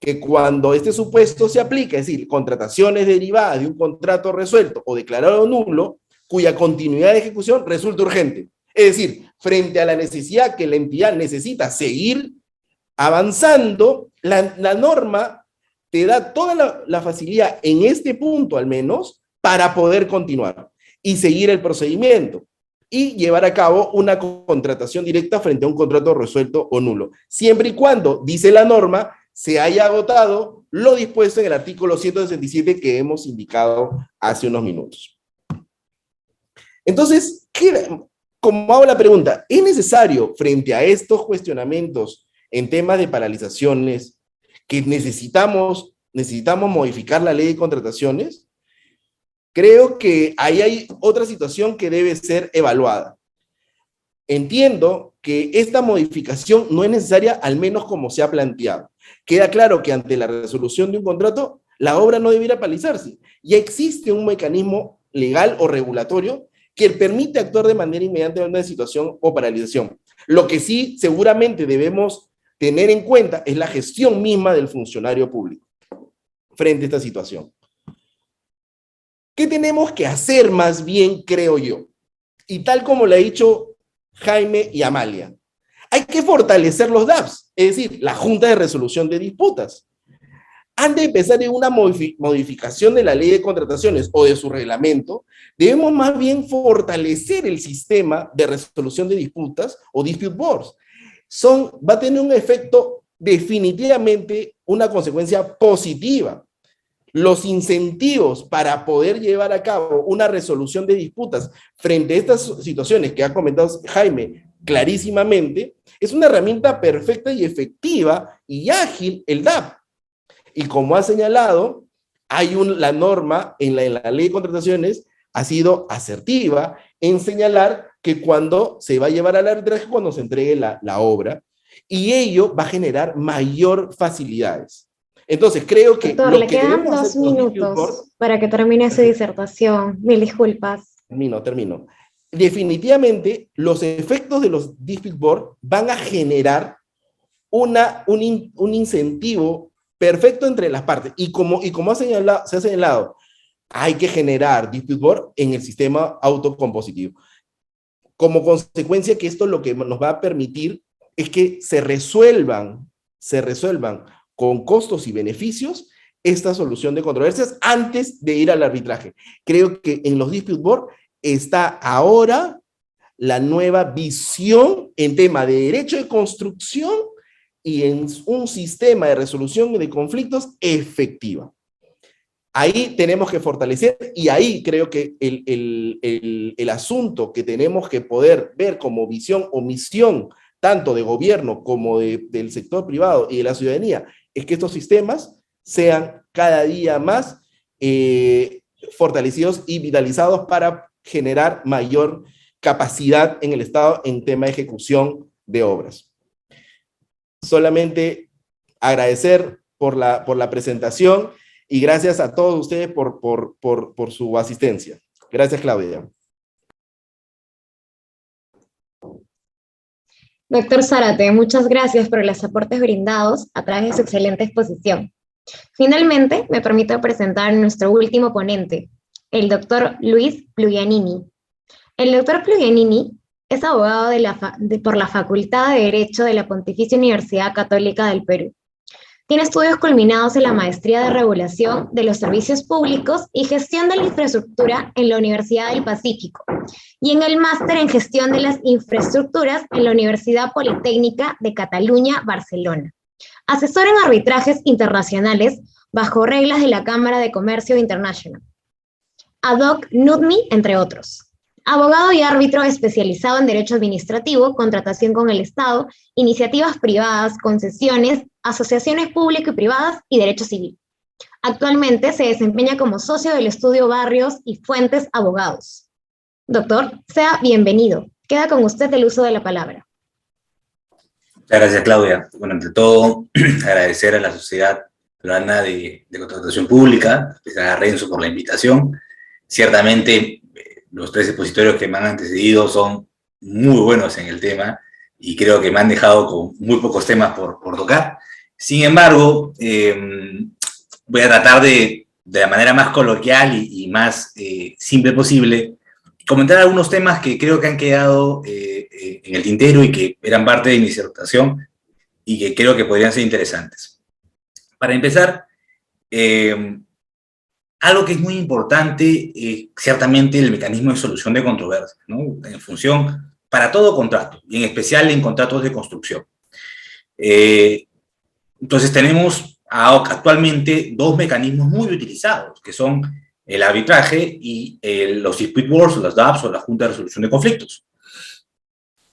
que cuando este supuesto se aplica, es decir, contrataciones derivadas de un contrato resuelto o declarado nulo, cuya continuidad de ejecución resulta urgente. Es decir, frente a la necesidad que la entidad necesita seguir avanzando, la norma te da toda la facilidad, en este punto al menos, para poder continuar y seguir el procedimiento y llevar a cabo una contratación directa frente a un contrato resuelto o nulo, siempre y cuando, dice la norma, se haya agotado lo dispuesto en el artículo 167 que hemos indicado hace unos minutos. Entonces, como hago la pregunta, ¿es necesario frente a estos cuestionamientos en temas de paralizaciones que necesitamos modificar la ley de contrataciones? Creo que ahí hay otra situación que debe ser evaluada. Entiendo que esta modificación no es necesaria, al menos como se ha planteado. Queda claro que ante la resolución de un contrato, la obra no debiera paralizarse. Ya existe un mecanismo legal o regulatorio que permite actuar de manera inmediata en una situación o paralización. Lo que sí seguramente debemos tener en cuenta es la gestión misma del funcionario público frente a esta situación. ¿Qué tenemos que hacer más bien, creo yo? Y tal como le ha dicho Jaime y Amalia, hay que fortalecer los DAPs, es decir, la Junta de Resolución de Disputas. Antes de empezar en una modificación de la ley de contrataciones o de su reglamento, debemos más bien fortalecer el sistema de resolución de disputas o dispute boards. Va a tener un efecto definitivamente, una consecuencia positiva. Los incentivos para poder llevar a cabo una resolución de disputas frente a estas situaciones que ha comentado Jaime clarísimamente, es una herramienta perfecta y efectiva y ágil el DAP. Y como ha señalado, la norma en la ley de contrataciones ha sido asertiva en señalar que cuando se va a llevar al arbitraje, cuando se entregue la obra, y ello va a generar mayor facilidades. Entonces, creo que... Doctor, le quedan 2 minutos para que termine su disertación. Mil disculpas. Termino. Definitivamente, los efectos de los dispute board van a generar un incentivo perfecto entre las partes. Y como se ha señalado, hay que generar dispute board en el sistema autocompositivo. Como consecuencia que esto lo que nos va a permitir es que se resuelvan con costos y beneficios esta solución de controversias antes de ir al arbitraje. Creo que en los dispute board está ahora la nueva visión en tema de derecho de construcción y en un sistema de resolución de conflictos efectiva. Ahí tenemos que fortalecer, y ahí creo que el asunto que tenemos que poder ver como visión o misión, tanto de gobierno como del sector privado y de la ciudadanía, es que estos sistemas sean cada día más fortalecidos y vitalizados para generar mayor capacidad en el Estado en tema de ejecución de obras. Solamente agradecer por la presentación y gracias a todos ustedes por su asistencia. Gracias, Claudia. Doctor Zárate, muchas gracias por los aportes brindados a través de su excelente exposición. Finalmente, me permito presentar a nuestro último ponente, el doctor Luis Plugianini. El doctor Plugianini es abogado por la Facultad de Derecho de la Pontificia Universidad Católica del Perú. Tiene estudios culminados en la Maestría de Regulación de los Servicios Públicos y Gestión de la Infraestructura en la Universidad del Pacífico y en el Máster en Gestión de las Infraestructuras en la Universidad Politécnica de Cataluña, Barcelona. Asesor en arbitrajes internacionales bajo reglas de la Cámara de Comercio International, ad hoc NUDMI, entre otros. Abogado y árbitro especializado en Derecho Administrativo, contratación con el Estado, iniciativas privadas, concesiones, asociaciones públicas y privadas y Derecho Civil. Actualmente se desempeña como socio del estudio Barrios y Fuentes Abogados. Doctor, sea bienvenido. Queda con usted el uso de la palabra. Muchas gracias, Claudia. Bueno, ante todo, agradecer a la Sociedad Peruana de Contratación Pública, especial a Renzo por la invitación. Ciertamente, los tres expositorios que me han antecedido son muy buenos en el tema y creo que me han dejado con muy pocos temas por tocar. Sin embargo, voy a tratar de la manera más coloquial y más simple posible, comentar algunos temas que creo que han quedado en el tintero y que eran parte de mi disertación y que creo que podrían ser interesantes. Para empezar, algo que es muy importante, ciertamente el mecanismo de solución de controversias, ¿no? En función, para todo contrato, y en especial en contratos de construcción. Entonces tenemos actualmente dos mecanismos muy utilizados, que son el arbitraje y los dispute boards, las DAPs o la Junta de Resolución de Conflictos.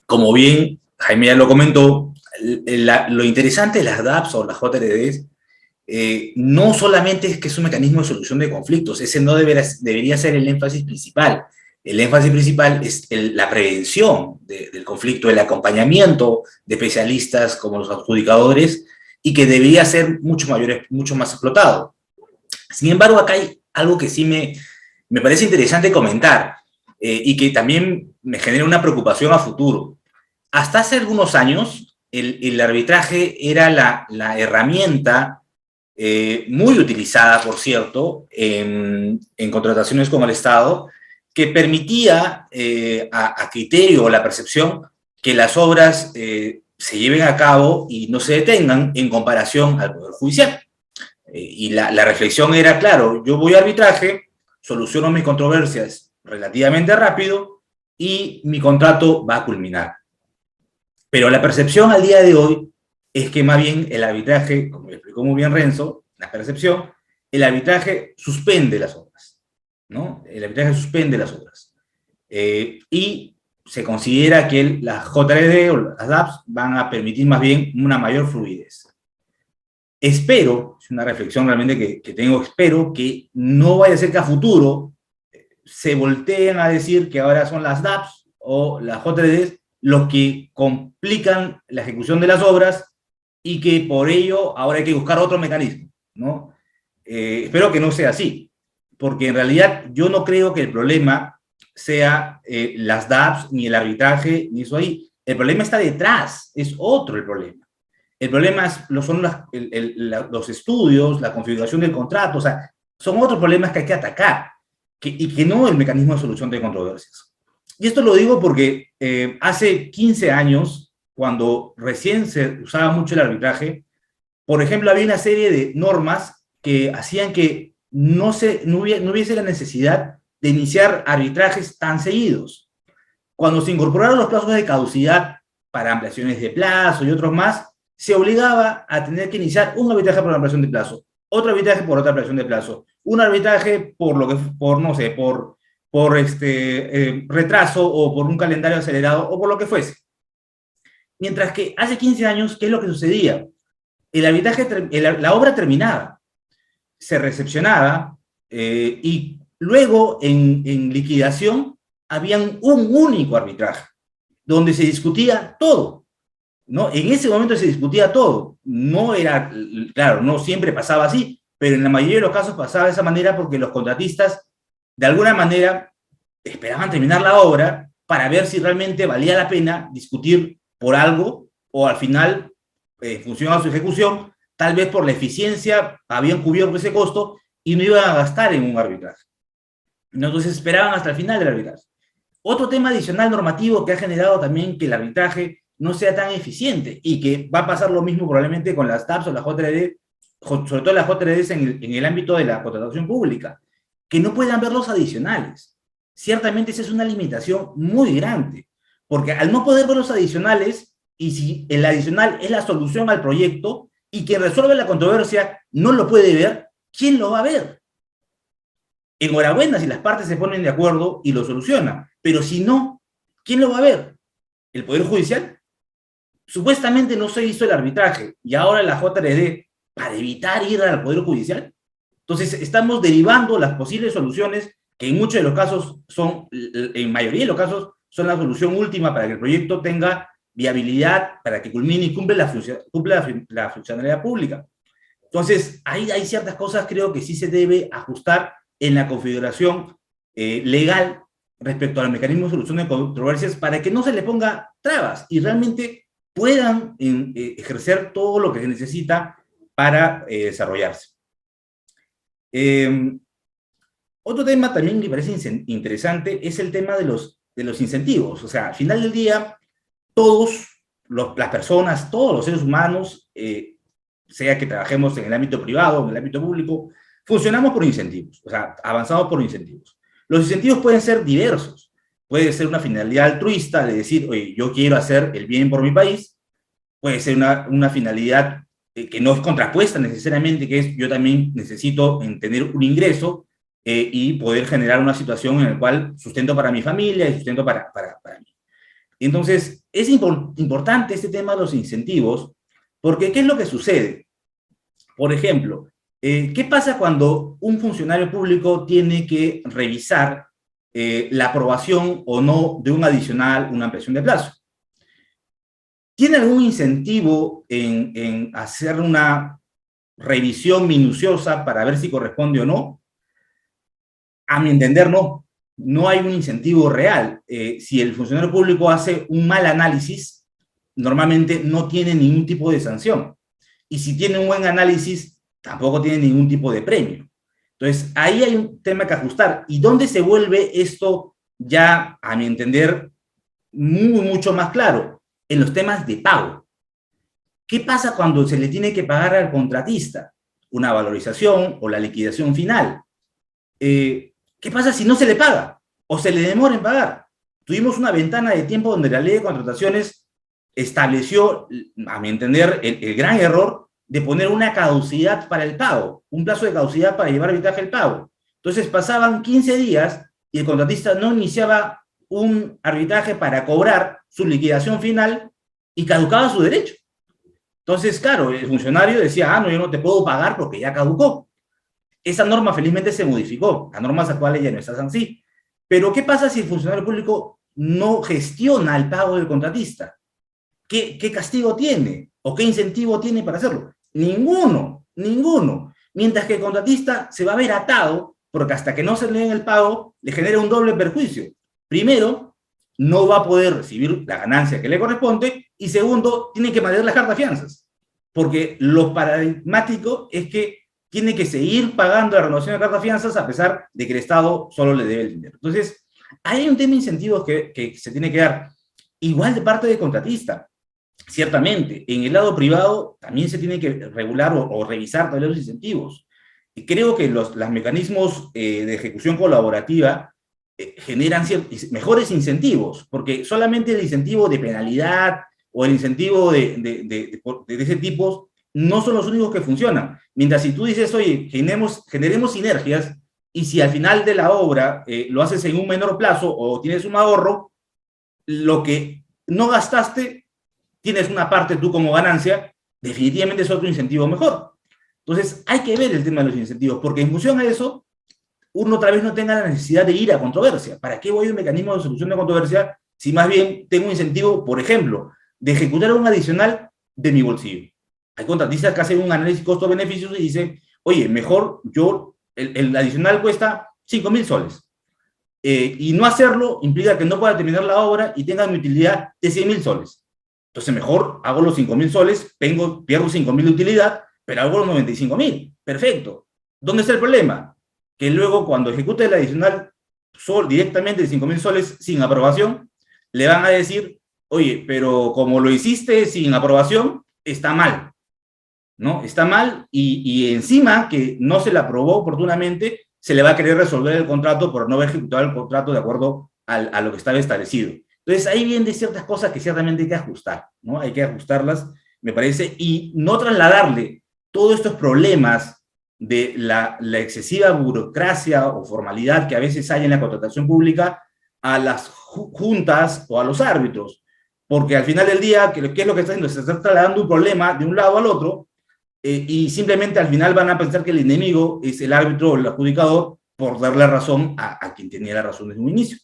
Como bien Jaime ya lo comentó, lo interesante de las DAPs o las JRDs no solamente es que es un mecanismo de solución de conflictos, ese no debería ser el énfasis principal. El énfasis principal es la prevención del conflicto, el acompañamiento de especialistas como los adjudicadores, y que debería ser mucho más explotado. Sin embargo, acá hay algo que sí me parece interesante comentar y que también me genera una preocupación a futuro. Hasta hace algunos años, el arbitraje era la herramienta muy utilizada, por cierto, en contrataciones con el Estado, que permitía a criterio o la percepción que las obras se lleven a cabo y no se detengan en comparación al Poder Judicial. Y la reflexión era, claro, yo voy a arbitraje, soluciono mis controversias relativamente rápido y mi contrato va a culminar. Pero la percepción al día de hoy es que más bien el arbitraje, como explicó muy bien Renzo, la percepción, el arbitraje suspende las obras, ¿no? El arbitraje suspende las obras. Y se considera que las JRD o las DAPs van a permitir más bien una mayor fluidez. Espero, es una reflexión realmente que tengo, espero que no vaya a ser que a futuro se volteen a decir que ahora son las DAPs o las JRDs los que complican la ejecución de las obras y que por ello ahora hay que buscar otro mecanismo, ¿no? Espero que no sea así, porque en realidad yo no creo que el problema sea las DAPs, ni el arbitraje, ni eso ahí. El problema está detrás, es otro el problema. El problema son los estudios, la configuración del contrato, o sea, son otros problemas que hay que atacar, y que no el mecanismo de solución de controversias. Y esto lo digo porque hace 15 años, cuando recién se usaba mucho el arbitraje, por ejemplo, había una serie de normas que hacían que no hubiese la necesidad de iniciar arbitrajes tan seguidos. Cuando se incorporaron los plazos de caducidad para ampliaciones de plazo y otros más, se obligaba a tener que iniciar un arbitraje por ampliación de plazo, otro arbitraje por otra ampliación de plazo, un arbitraje por retraso o por un calendario acelerado o por lo que fuese. Mientras que hace 15 años, ¿qué es lo que sucedía? El arbitraje, la obra terminaba, se recepcionaba y luego en liquidación habían un único arbitraje donde se discutía todo, ¿no? En ese momento se discutía todo. No era, claro, no siempre pasaba así, pero en la mayoría de los casos pasaba de esa manera porque los contratistas, de alguna manera, esperaban terminar la obra para ver si realmente valía la pena discutir por algo o al final, en función a su ejecución, tal vez por la eficiencia habían cubierto ese costo y no iban a gastar en un arbitraje. Entonces esperaban hasta el final del arbitraje. Otro tema adicional normativo que ha generado también que el arbitraje no sea tan eficiente y que va a pasar lo mismo probablemente con las TAPS o las JRD, sobre todo las JRDs en el ámbito de la contratación pública, que no puedan ver los adicionales. Ciertamente esa es una limitación muy grande, porque al no poder ver los adicionales, y si el adicional es la solución al proyecto, y quien resuelve la controversia no lo puede ver, ¿quién lo va a ver? Enhorabuena si las partes se ponen de acuerdo y lo solucionan, pero si no, ¿quién lo va a ver? ¿El Poder Judicial? Supuestamente no se hizo el arbitraje, y ahora la JRD, para evitar ir al Poder Judicial. Entonces, estamos derivando las posibles soluciones, que en muchos de los casos son, en mayoría de los casos, son la solución última para que el proyecto tenga viabilidad, para que culmine y cumpla la funcionalidad pública. Entonces, hay ciertas cosas, creo que sí se debe ajustar en la configuración legal respecto al mecanismo de solución de controversias para que no se le ponga trabas y realmente puedan ejercer todo lo que se necesita para desarrollarse. Otro tema también que me parece interesante es el tema de los incentivos. O sea, al final del día, las personas, todos los seres humanos, sea que trabajemos en el ámbito privado o en el ámbito público, funcionamos por incentivos, o sea, avanzamos por incentivos. Los incentivos pueden ser diversos. Puede ser una finalidad altruista de decir, oye, yo quiero hacer el bien por mi país. Puede ser una finalidad que no es contrapuesta necesariamente, que es yo también necesito tener un ingreso y poder generar una situación en la cual sustento para mi familia y sustento para mí. Entonces, es importante este tema de los incentivos, porque ¿qué es lo que sucede? Por ejemplo, ¿qué pasa cuando un funcionario público tiene que revisar la aprobación o no de un adicional, una ampliación de plazo? ¿Tiene algún incentivo en hacer una revisión minuciosa para ver si corresponde o no? A mi entender, no. No hay un incentivo real. Si el funcionario público hace un mal análisis, normalmente no tiene ningún tipo de sanción. Y si tiene un buen análisis, tampoco tiene ningún tipo de premio. Entonces, ahí hay un tema que ajustar. ¿Y dónde se vuelve esto ya, a mi entender, mucho más claro? En los temas de pago. ¿Qué pasa cuando se le tiene que pagar al contratista? Una valorización o la liquidación final. ¿Qué pasa si no se le paga o se le demora en pagar? Tuvimos una ventana de tiempo donde la ley de contrataciones estableció, a mi entender, el gran error de poner una caducidad para el pago, un plazo de caducidad para llevar arbitraje el pago. Entonces pasaban 15 días y el contratista no iniciaba un arbitraje para cobrar su liquidación final y caducaba su derecho. Entonces, claro, el funcionario decía, no, yo no te puedo pagar porque ya caducó. Esa norma felizmente se modificó, las normas actuales ya no están así. Pero, ¿qué pasa si el funcionario público no gestiona el pago del contratista? ¿Qué castigo tiene? ¿O qué incentivo tiene para hacerlo? Ninguno. Mientras que el contratista se va a ver atado, porque hasta que no se le den el pago, le genera un doble perjuicio. Primero, no va a poder recibir la ganancia que le corresponde, y segundo, tiene que mantener las cartas fianzas. porque lo paradigmático es que tiene que seguir pagando la renovación de cartas fianzas a pesar de que el Estado solo le debe el dinero. Entonces, hay un tema de incentivos que se tiene que dar, igual de parte del contratista. Ciertamente, en el lado privado también se tiene que regular o revisar también los incentivos. Y creo que los mecanismos de ejecución colaborativa generan mejores incentivos, porque solamente el incentivo de penalidad o el incentivo de ese tipo no son los únicos que funcionan. Mientras si tú dices, oye, generemos sinergias, y si al final de la obra lo haces en un menor plazo o tienes un ahorro, lo que no gastaste, tienes una parte tú como ganancia, definitivamente es otro incentivo mejor. Entonces, hay que ver el tema de los incentivos, porque en función a eso, uno otra vez no tenga la necesidad de ir a controversia. ¿Para qué voy a un mecanismo de solución de controversia si más bien tengo un incentivo, por ejemplo, de ejecutar un adicional de mi bolsillo? Hay contratistas que hacen un análisis costo-beneficios y dicen, oye, mejor el adicional cuesta 5.000 soles. Y no hacerlo implica que no pueda terminar la obra y tenga mi utilidad de 100.000 soles. Entonces mejor hago los 5.000 soles, pierdo 5.000 de utilidad, pero hago los 95.000. Perfecto. ¿Dónde está el problema? Que luego cuando ejecute el adicional directamente de 5.000 soles sin aprobación, le van a decir, oye, pero como lo hiciste sin aprobación, está mal, ¿no? Está mal y encima que no se le aprobó oportunamente, se le va a querer resolver el contrato por no haber ejecutado el contrato de acuerdo a lo que estaba establecido. Entonces ahí vienen ciertas cosas que ciertamente hay que ajustar, ¿no? Hay que ajustarlas, me parece, y no trasladarle todos estos problemas de la excesiva burocracia o formalidad que a veces hay en la contratación pública a las juntas o a los árbitros, porque al final del día, ¿qué es lo que está haciendo? Se está trasladando un problema de un lado al otro, y simplemente al final van a pensar que el enemigo es el árbitro o el adjudicador por darle razón a quien tenía la razón desde un inicio.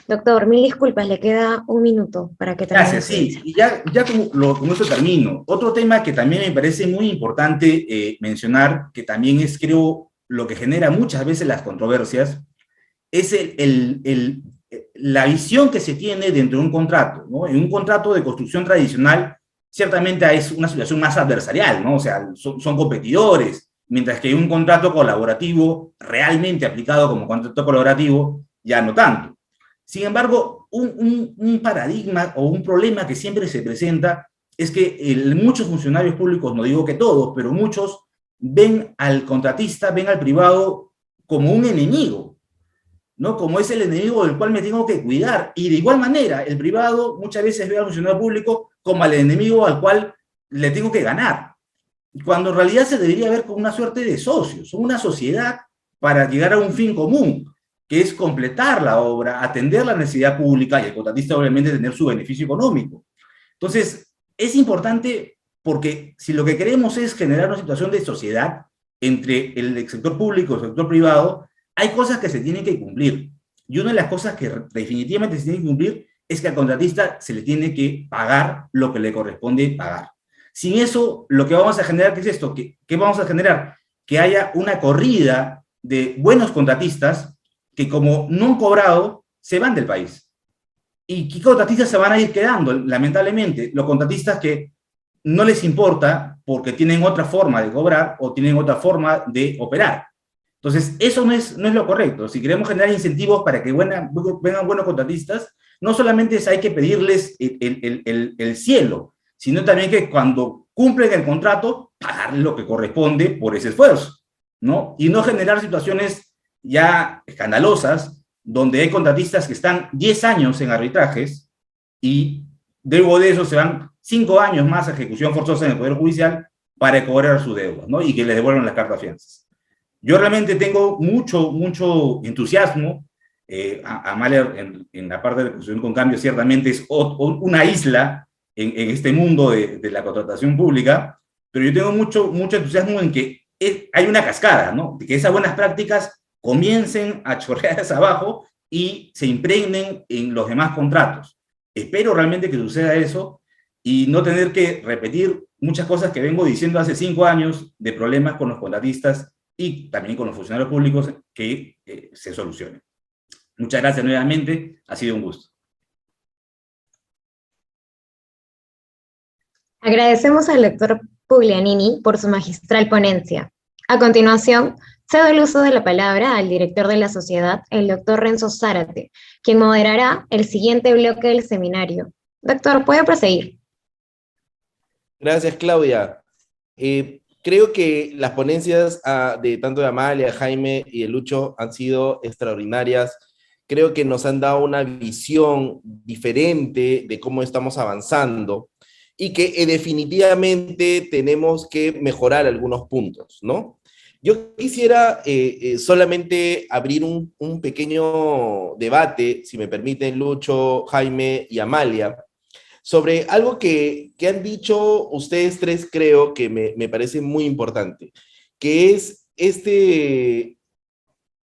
Doctor, mil disculpas, le queda un minuto para que termine. Gracias, sí, y ya con eso termino. Otro tema que también me parece muy importante mencionar, que también es, creo, lo que genera muchas veces las controversias, es la visión que se tiene dentro de un contrato, ¿no? En un contrato de construcción tradicional, ciertamente es una situación más adversarial, ¿no? O sea, son competidores, mientras que un contrato colaborativo, realmente aplicado como contrato colaborativo, ya no tanto. Sin embargo, un paradigma o un problema que siempre se presenta es que muchos funcionarios públicos, no digo que todos, pero muchos, ven al contratista, ven al privado como un enemigo, ¿no? Como es el enemigo del cual me tengo que cuidar. Y de igual manera, el privado muchas veces ve al funcionario público como al enemigo al cual le tengo que ganar. Cuando en realidad se debería ver como una suerte de socios, son una sociedad para llegar a un fin común, que es completar la obra, atender la necesidad pública y el contratista obviamente tener su beneficio económico. Entonces, es importante porque si lo que queremos es generar una situación de sociedad entre el sector público y el sector privado, hay cosas que se tienen que cumplir. Y una de las cosas que definitivamente se tiene que cumplir es que al contratista se le tiene que pagar lo que le corresponde pagar. Sin eso, lo que vamos a generar, ¿qué es esto? ¿Qué vamos a generar? Que haya una corrida de buenos contratistas que como no han cobrado, se van del país. ¿Y qué contratistas se van a ir quedando? Lamentablemente, los contratistas que no les importa porque tienen otra forma de cobrar o tienen otra forma de operar. Entonces, eso no es lo correcto. Si queremos generar incentivos para que vengan buenos contratistas, no solamente hay que pedirles el cielo, sino también que cuando cumplen el contrato, pagarles lo que corresponde por ese esfuerzo, ¿no? Y no generar situaciones ya escandalosas, donde hay contratistas que están 10 años en arbitrajes y luego de eso se van 5 años más a ejecución forzosa en el Poder Judicial para cobrar su deuda, ¿no? Y que les devuelvan las cartas fianzas. Yo realmente tengo mucho entusiasmo. Mahler en la parte de la construcción con cambio ciertamente es una isla en este mundo de la contratación pública, pero yo tengo mucho entusiasmo en que hay una cascada, ¿no? De que esas buenas prácticas comiencen a chorrear hacia abajo y se impregnen en los demás contratos. Espero realmente que suceda eso y no tener que repetir muchas cosas que vengo diciendo hace 5 años de problemas con los contratistas y también con los funcionarios públicos que se solucionen. Muchas gracias nuevamente, ha sido un gusto. Agradecemos al doctor Puglianini por su magistral ponencia. A continuación, cedo el uso de la palabra al director de la sociedad, el doctor Renzo Zárate, quien moderará el siguiente bloque del seminario. Doctor, puede proseguir. Gracias, Claudia. Creo que las ponencias de tanto de Amalia, Jaime y de Lucho han sido extraordinarias. Creo que nos han dado una visión diferente de cómo estamos avanzando y que definitivamente tenemos que mejorar algunos puntos, ¿no? Yo quisiera solamente abrir un pequeño debate, si me permiten, Lucho, Jaime y Amalia, sobre algo que han dicho ustedes tres, creo que me parece muy importante, que es este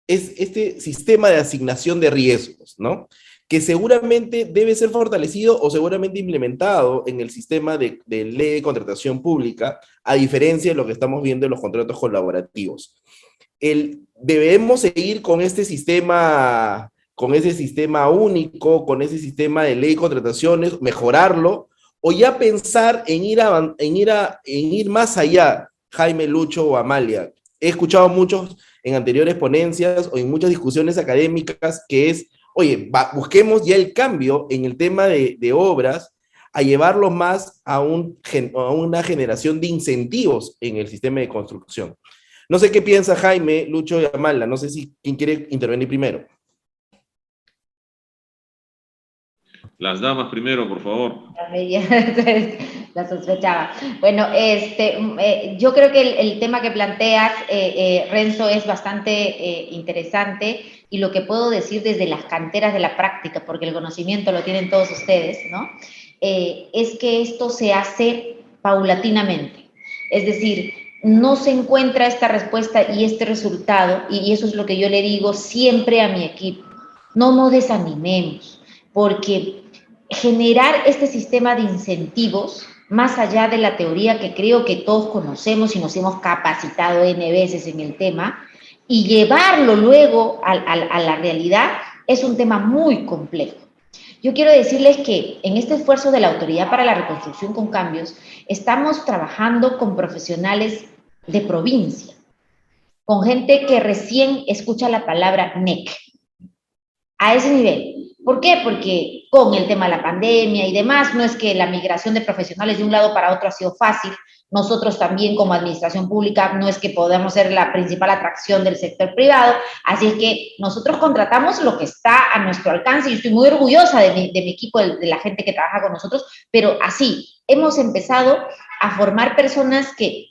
sistema de asignación de riesgos, ¿no? Que seguramente debe ser fortalecido o seguramente implementado en el sistema de ley de contratación pública, a diferencia de lo que estamos viendo en los contratos colaborativos. Debemos seguir con ese sistema único, con ese sistema de ley de contrataciones, mejorarlo, o ya pensar en ir más allá, Jaime, Lucho o Amalia. He escuchado muchos en anteriores ponencias o en muchas discusiones académicas que es, oye, busquemos ya el cambio en el tema de obras a llevarlo más a una generación de incentivos en el sistema de construcción. No sé qué piensa Jaime, Lucho y Amalia, no sé si quién quiere intervenir primero. Las damas primero, por favor. La sospechaba. Bueno, yo creo que el tema que planteas, Renzo, es bastante interesante, y lo que puedo decir desde las canteras de la práctica, porque el conocimiento lo tienen todos ustedes, ¿no? Es que esto se hace paulatinamente. Es decir, no se encuentra esta respuesta y este resultado, y eso es lo que yo le digo siempre a mi equipo. No nos desanimemos, porque generar este sistema de incentivos, más allá de la teoría que creo que todos conocemos y nos hemos capacitado N veces en el tema, y llevarlo luego a la realidad, es un tema muy complejo. Yo quiero decirles que en este esfuerzo de la Autoridad para la Reconstrucción con Cambios, estamos trabajando con profesionales de provincia, con gente que recién escucha la palabra NEC, a ese nivel. ¿Por qué? Porque con el tema de la pandemia y demás, no es que la migración de profesionales de un lado para otro ha sido fácil. Nosotros también, como administración pública, no es que podamos ser la principal atracción del sector privado, así es que nosotros contratamos lo que está a nuestro alcance. Yo estoy muy orgullosa de mi equipo, de la gente que trabaja con nosotros, pero así, hemos empezado a formar personas que...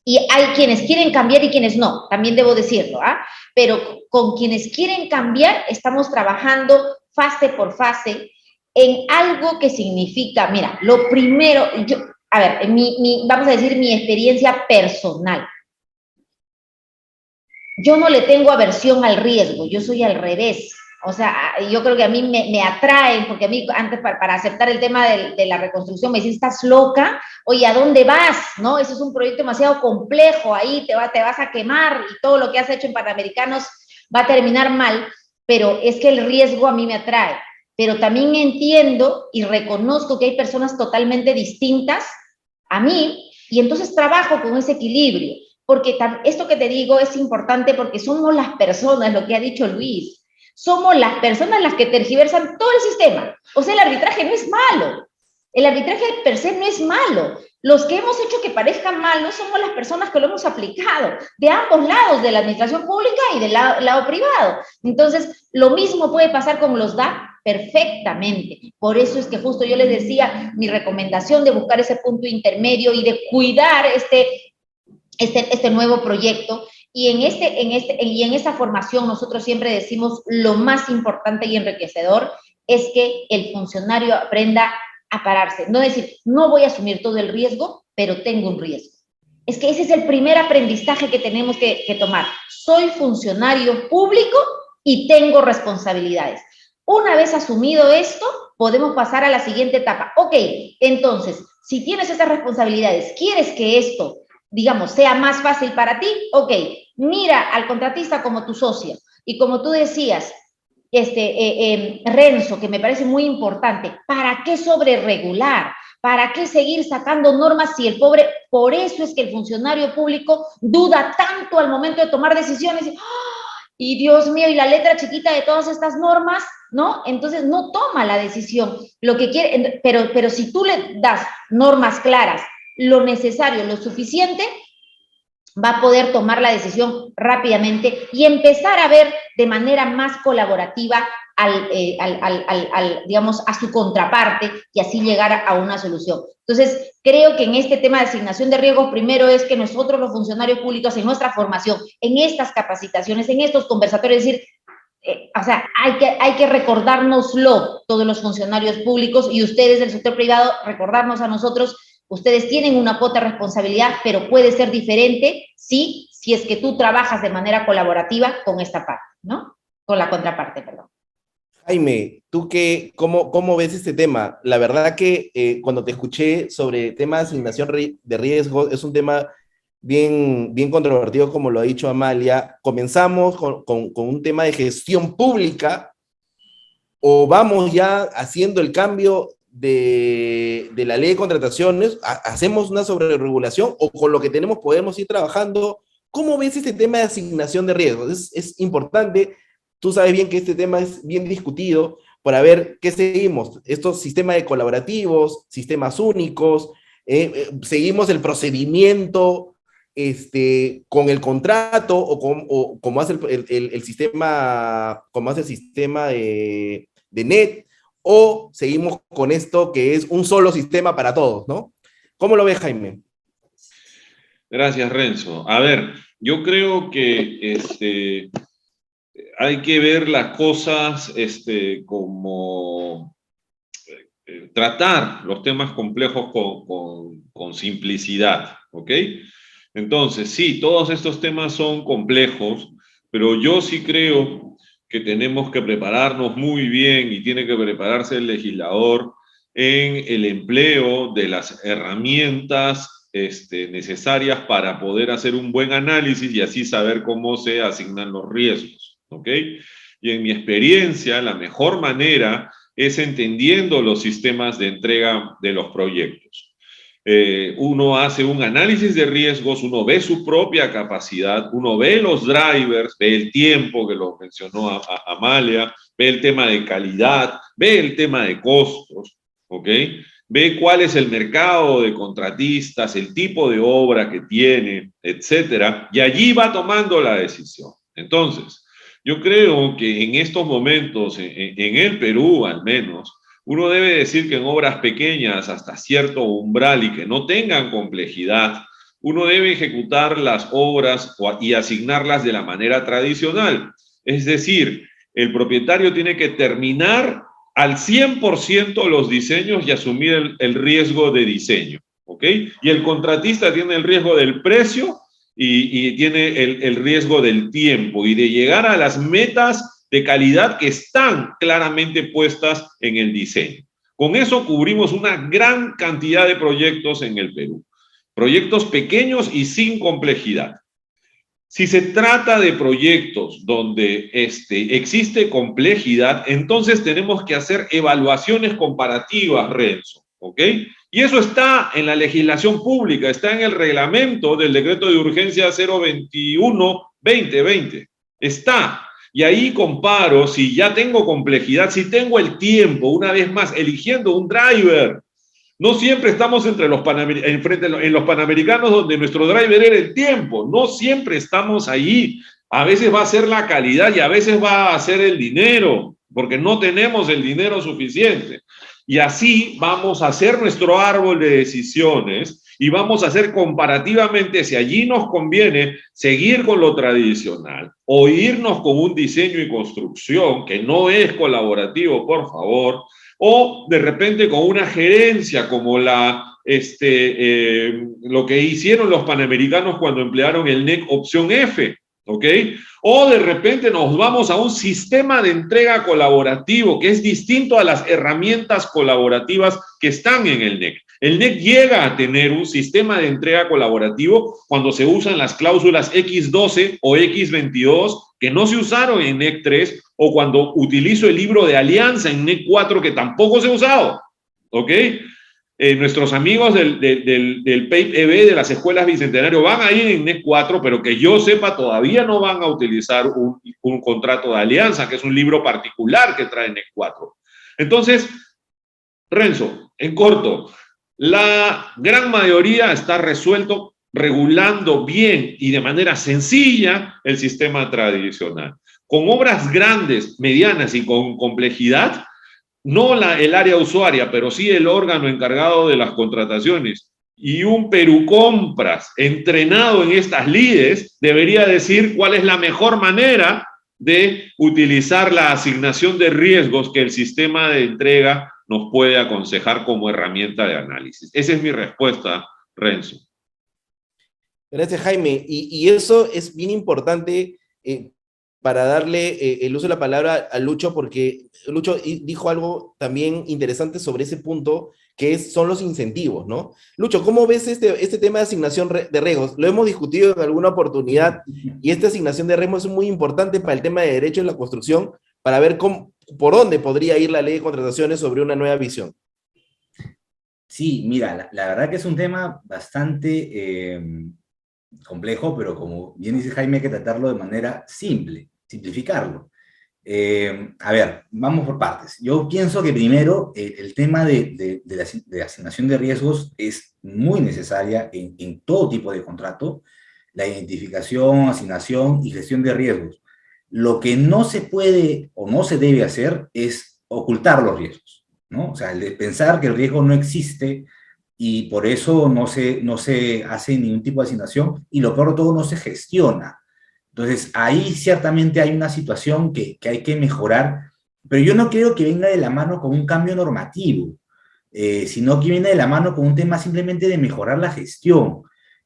Y hay quienes quieren cambiar y quienes no, también debo decirlo, ¿ah? Pero con quienes quieren cambiar estamos trabajando fase por fase en algo que significa, mira, lo primero, vamos a decir mi experiencia personal. Yo no le tengo aversión al riesgo, yo soy al revés. O sea, yo creo que a mí me atraen, porque a mí antes para aceptar el tema de la reconstrucción me decían, ¿estás loca? Oye, ¿a dónde vas? ¿No? Ese es un proyecto demasiado complejo, ahí te vas a quemar y todo lo que has hecho en Panamericanos va a terminar mal, pero es que el riesgo a mí me atrae. Pero también entiendo y reconozco que hay personas totalmente distintas a mí, y entonces trabajo con ese equilibrio, porque esto que te digo es importante porque somos las personas, lo que ha dicho Luis, somos las personas las que tergiversan todo el sistema. O sea, el arbitraje no es malo. El arbitraje per se no es malo. Los que hemos hecho que parezcan malos somos las personas que lo hemos aplicado de ambos lados, de la administración pública y del lado privado. Entonces, lo mismo puede pasar con los DAP perfectamente. Por eso es que justo yo les decía mi recomendación de buscar ese punto intermedio y de cuidar este nuevo proyecto. Y en esa formación nosotros siempre decimos lo más importante y enriquecedor es que el funcionario aprenda a pararse. No decir, no voy a asumir todo el riesgo, pero tengo un riesgo. Es que ese es el primer aprendizaje que tenemos que tomar. Soy funcionario público y tengo responsabilidades. Una vez asumido esto, podemos pasar a la siguiente etapa. Ok, entonces, si tienes esas responsabilidades, ¿quieres que esto, digamos, sea más fácil para ti? Ok, mira al contratista como tu socio. Y como tú decías, Renzo, que me parece muy importante, ¿para qué sobreregular? ¿Para qué seguir sacando normas si el pobre, por eso es que el funcionario público duda tanto al momento de tomar decisiones? Y Dios mío, y la letra chiquita de todas estas normas, ¿no? Entonces no toma la decisión. Lo que quiere, pero si tú le das normas claras, lo necesario, lo suficiente, va a poder tomar la decisión rápidamente y empezar a ver de manera más colaborativa digamos, a su contraparte y así llegar a una solución. Entonces, creo que en este tema de asignación de riesgos, primero es que nosotros los funcionarios públicos en nuestra formación, en estas capacitaciones, en estos conversatorios, es decir, o sea, hay que recordárnoslo todos los funcionarios públicos y ustedes del sector privado, recordarnos a nosotros. Ustedes tienen una cuota de responsabilidad, pero puede ser diferente si es que tú trabajas de manera colaborativa con esta parte, ¿no? Con la contraparte, perdón. Jaime, ¿tú cómo ves este tema? La verdad que cuando te escuché sobre el tema de asignación de riesgos, es un tema bien controvertido, como lo ha dicho Amalia. ¿Comenzamos con un tema de gestión pública o vamos ya haciendo el cambio de la ley de contrataciones, hacemos una sobreregulación o con lo que tenemos podemos ir trabajando? ¿Cómo ves este tema de asignación de riesgos? Es importante, tú sabes bien que este tema es bien discutido para ver qué seguimos, estos sistemas de colaborativos, sistemas únicos, seguimos el procedimiento con el contrato o como hace el sistema, como hace el sistema de NET, o seguimos con esto que es un solo sistema para todos, ¿no? ¿Cómo lo ves, Jaime? Gracias, Renzo. A ver, yo creo que hay que ver las cosas como tratar los temas complejos con simplicidad, ¿ok? Entonces, sí, todos estos temas son complejos, pero yo sí creo que tenemos que prepararnos muy bien y tiene que prepararse el legislador en el empleo de las herramientas necesarias para poder hacer un buen análisis y así saber cómo se asignan los riesgos, ¿ok? Y en mi experiencia, la mejor manera es entendiendo los sistemas de entrega de los proyectos. Uno hace un análisis de riesgos, uno ve su propia capacidad, uno ve los drivers, ve el tiempo que lo mencionó Amalia, ve el tema de calidad, ve el tema de costos, ¿ok? Ve cuál es el mercado de contratistas, el tipo de obra que tiene, etcétera, y allí va tomando la decisión. Entonces, yo creo que en estos momentos, en el Perú al menos, uno debe decir que en obras pequeñas hasta cierto umbral y que no tengan complejidad, uno debe ejecutar las obras y asignarlas de la manera tradicional. Es decir, el propietario tiene que terminar al 100% los diseños y asumir el riesgo de diseño, ¿ok? Y el contratista tiene el riesgo del precio y tiene el riesgo del tiempo y de llegar a las metas de calidad que están claramente puestas en el diseño. Con eso cubrimos una gran cantidad de proyectos en el Perú. Proyectos pequeños y sin complejidad. Si se trata de proyectos donde existe complejidad, entonces tenemos que hacer evaluaciones comparativas, Renzo, ¿ok? Y eso está en la legislación pública, está en el reglamento del decreto de urgencia 021-2020. Está. Y ahí comparo si ya tengo complejidad, si tengo el tiempo, una vez más, eligiendo un driver. No siempre estamos en los Panamericanos donde nuestro driver era el tiempo. No siempre estamos ahí. A veces va a ser la calidad y a veces va a ser el dinero, porque no tenemos el dinero suficiente. Y así vamos a hacer nuestro árbol de decisiones y vamos a hacer comparativamente si allí nos conviene seguir con lo tradicional o irnos con un diseño y construcción que no es colaborativo, por favor, o de repente con una gerencia como lo que hicieron los Panamericanos cuando emplearon el NEC opción F, ¿ok? O de repente nos vamos a un sistema de entrega colaborativo que es distinto a las herramientas colaborativas que están en el NEC. El NEC llega a tener un sistema de entrega colaborativo cuando se usan las cláusulas X12 o X22 que no se usaron en NEC 3 o cuando utilizo el libro de alianza en NEC 4 que tampoco se ha usado, ¿ok? nuestros amigos del PEIP-EB de las escuelas Bicentenario van a ir en NEC 4, pero que yo sepa todavía no van a utilizar un contrato de alianza, que es un libro particular que trae NEC 4. Entonces, Renzo, en corto, la gran mayoría está resuelto regulando bien y de manera sencilla el sistema tradicional. Con obras grandes, medianas y con complejidad, no el área usuaria, pero sí el órgano encargado de las contrataciones y un Perucompras entrenado en estas lides debería decir cuál es la mejor manera de utilizar la asignación de riesgos que el sistema de entrega nos puede aconsejar como herramienta de análisis. Esa es mi respuesta, Renzo. Gracias, Jaime. Y eso es bien importante para darle el uso de la palabra a Lucho, porque Lucho dijo algo también interesante sobre ese punto, que son los incentivos, ¿no? Lucho, ¿cómo ves este tema de asignación de riesgos? Lo hemos discutido en alguna oportunidad, y esta asignación de riesgos es muy importante para el tema de derecho en la construcción, para ver por dónde podría ir la ley de contrataciones sobre una nueva visión. Sí, mira, la verdad que es un tema bastante complejo, pero como bien dice Jaime, hay que tratarlo de manera simple, simplificarlo. A ver, vamos por partes. Yo pienso que primero el tema de la asignación de riesgos es muy necesaria en todo tipo de contrato, la identificación, asignación y gestión de riesgos. Lo que no se puede o no se debe hacer es ocultar los riesgos, ¿no? O sea, el de pensar que el riesgo no existe y por eso no se hace ningún tipo de asignación, y lo peor de todo, no se gestiona. Entonces, ahí ciertamente hay una situación que hay que mejorar, pero yo no creo que venga de la mano con un cambio normativo, sino que viene de la mano con un tema simplemente de mejorar la gestión.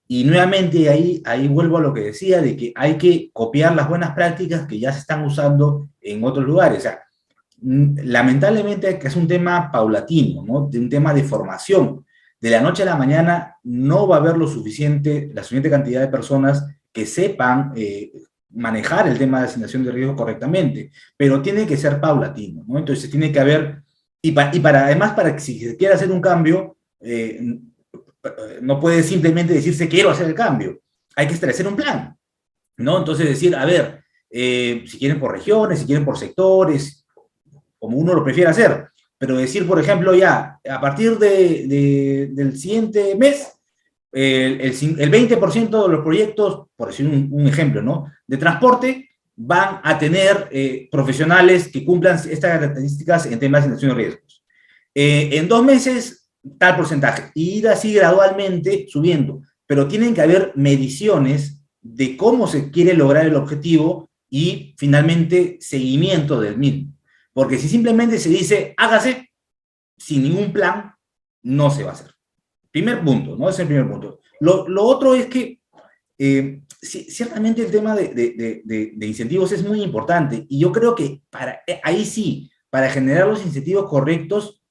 Y nuevamente ahí vuelvo a lo que decía, de que hay que copiar las buenas prácticas que ya se están usando en otros lugares. O sea, lamentablemente es un tema paulatino, ¿no? De un tema de formación. De la noche a la mañana no va a haber la suficiente cantidad de personas que sepan manejar el tema de asignación de riesgo correctamente, pero tiene que ser paulatino, ¿no? Entonces tiene que haber, además para que si se quiera hacer un cambio, no puede simplemente decirse quiero hacer el cambio, hay que establecer un plan, ¿no? Entonces decir, a ver, si quieren por regiones, si quieren por sectores, como uno lo prefiere hacer, pero decir, por ejemplo, ya, a partir del siguiente mes, el 20% de los proyectos, por decir un ejemplo, ¿no?, de transporte, van a tener profesionales que cumplan estas características en temas de asignación de riesgos. En 2 meses, tal porcentaje, y ir así gradualmente subiendo, pero tienen que haber mediciones de cómo se quiere lograr el objetivo y finalmente seguimiento del mismo. Porque si simplemente se dice, hágase, sin ningún plan, no se va a hacer. Primer punto, ¿no? Ese es el primer punto. Lo otro es que ciertamente el tema de incentivos es muy importante, y yo creo que ahí sí, para generar los incentivos correctos,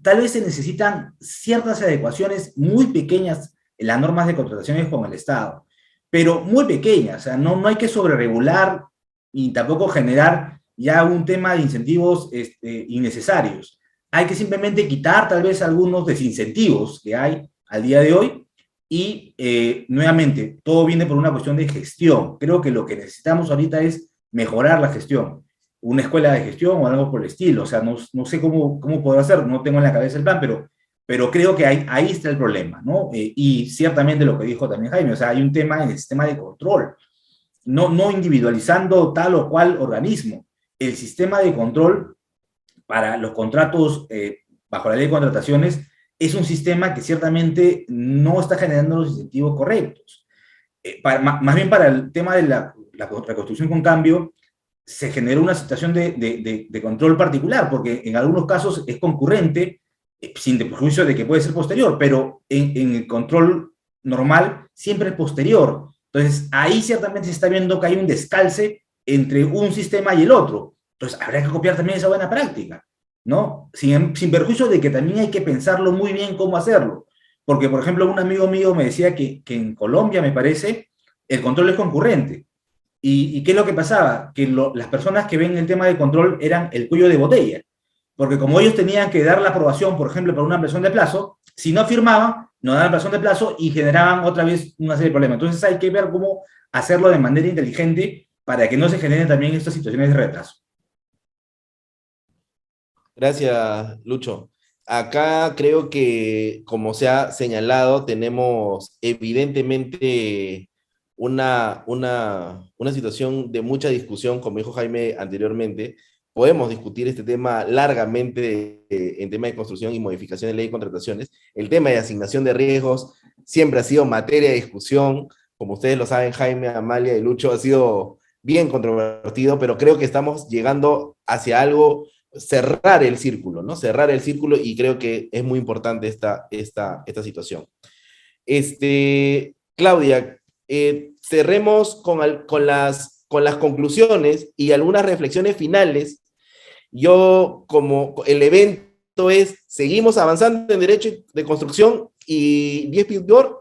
tal vez se necesitan ciertas adecuaciones muy pequeñas en las normas de contrataciones con el Estado, pero muy pequeñas. O sea, no hay que sobreregular y tampoco generar ya un tema de incentivos innecesarios. Hay que simplemente quitar tal vez algunos desincentivos que hay al día de hoy, y nuevamente, todo viene por una cuestión de gestión. Creo que lo que necesitamos ahorita es mejorar la gestión, una escuela de gestión o algo por el estilo. O sea, no sé cómo poder hacer, no tengo en la cabeza el plan, pero creo que ahí está el problema, ¿no? Y ciertamente lo que dijo también Jaime, o sea, hay un tema en el sistema de control, no individualizando tal o cual organismo. El sistema de control para los contratos bajo la ley de contrataciones es un sistema que ciertamente no está generando los incentivos correctos. Más bien para el tema de la reconstrucción con cambio, se generó una situación de control particular, porque en algunos casos es concurrente, sin perjuicio de que puede ser posterior, pero en el control normal siempre es posterior. Entonces, ahí ciertamente se está viendo que hay un descalce entre un sistema y el otro. Entonces, habría que copiar también esa buena práctica, ¿no? Sin perjuicio de que también hay que pensarlo muy bien cómo hacerlo. Porque, por ejemplo, un amigo mío me decía que en Colombia, me parece, el control es concurrente. ¿Y qué es lo que pasaba? Que las personas que ven el tema de control eran el cuello de botella. Porque como ellos tenían que dar la aprobación, por ejemplo, para una ampliación de plazo, Si no firmaban, no daban razón de plazo y generaban otra vez una serie de problemas. Entonces hay que ver cómo hacerlo de manera inteligente para que no se generen también estas situaciones de retraso. Gracias, Lucho. Acá creo que, como se ha señalado, tenemos evidentemente una situación de mucha discusión, como dijo Jaime anteriormente. Podemos discutir este tema largamente en tema de construcción y modificación de ley de contrataciones. El tema de asignación de riesgos siempre ha sido materia de discusión. Como ustedes lo saben, Jaime, Amalia y Lucho, ha sido bien controvertido, pero creo que estamos llegando hacia algo, cerrar el círculo, ¿no? Cerrar el círculo, y creo que es muy importante esta situación. Claudia, cerremos con las conclusiones y algunas reflexiones finales. Yo, como el evento es, seguimos avanzando en derecho de construcción y 10 Pitbull,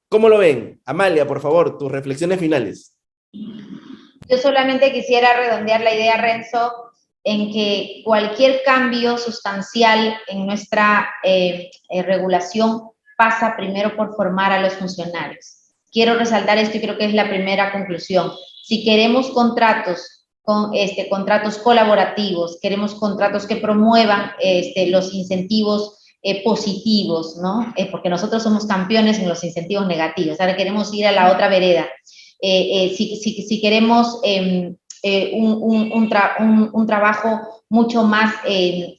¿cómo lo ven? Amalia, por favor, tus reflexiones finales. Yo solamente quisiera redondear la idea, Renzo, en que cualquier cambio sustancial en nuestra regulación pasa primero por formar a los funcionarios. Quiero resaltar esto y creo que es la primera conclusión. Si queremos contratos colaborativos, queremos contratos que promuevan los incentivos positivos, ¿no? Porque nosotros somos campeones en los incentivos negativos. Ahora queremos ir a la otra vereda. Si queremos un trabajo mucho más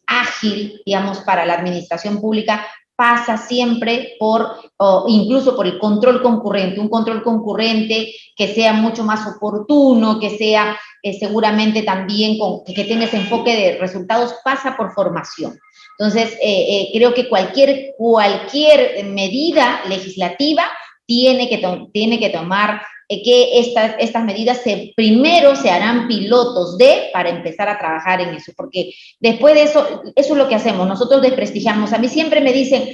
ágil, digamos, para la administración pública, pasa siempre incluso por el control concurrente, un control concurrente que sea mucho más oportuno, que sea seguramente también que tenga ese enfoque de resultados, pasa por formación. Entonces, creo que cualquier medida legislativa tiene que tomar que estas medidas primero se harán pilotos para empezar a trabajar en eso, porque después de eso es lo que hacemos, nosotros desprestigiamos. A mí siempre me dicen,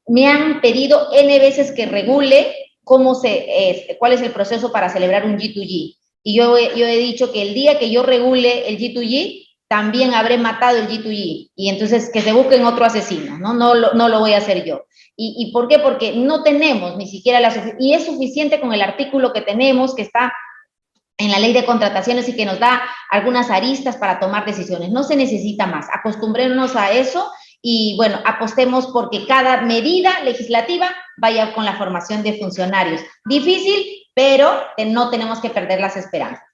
me han pedido N veces que regule cuál es el proceso para celebrar un G2G, y yo he dicho que el día que yo regule el G2G, también habré matado el G2G, y entonces que se busquen otro asesino, no lo voy a hacer yo. ¿Y por qué? Porque no tenemos ni siquiera y es suficiente con el artículo que tenemos, que está en la ley de contrataciones y que nos da algunas aristas para tomar decisiones. No se necesita más. Acostumbrémonos a eso y, bueno, apostemos porque cada medida legislativa vaya con la formación de funcionarios. Difícil, pero no tenemos que perder las esperanzas.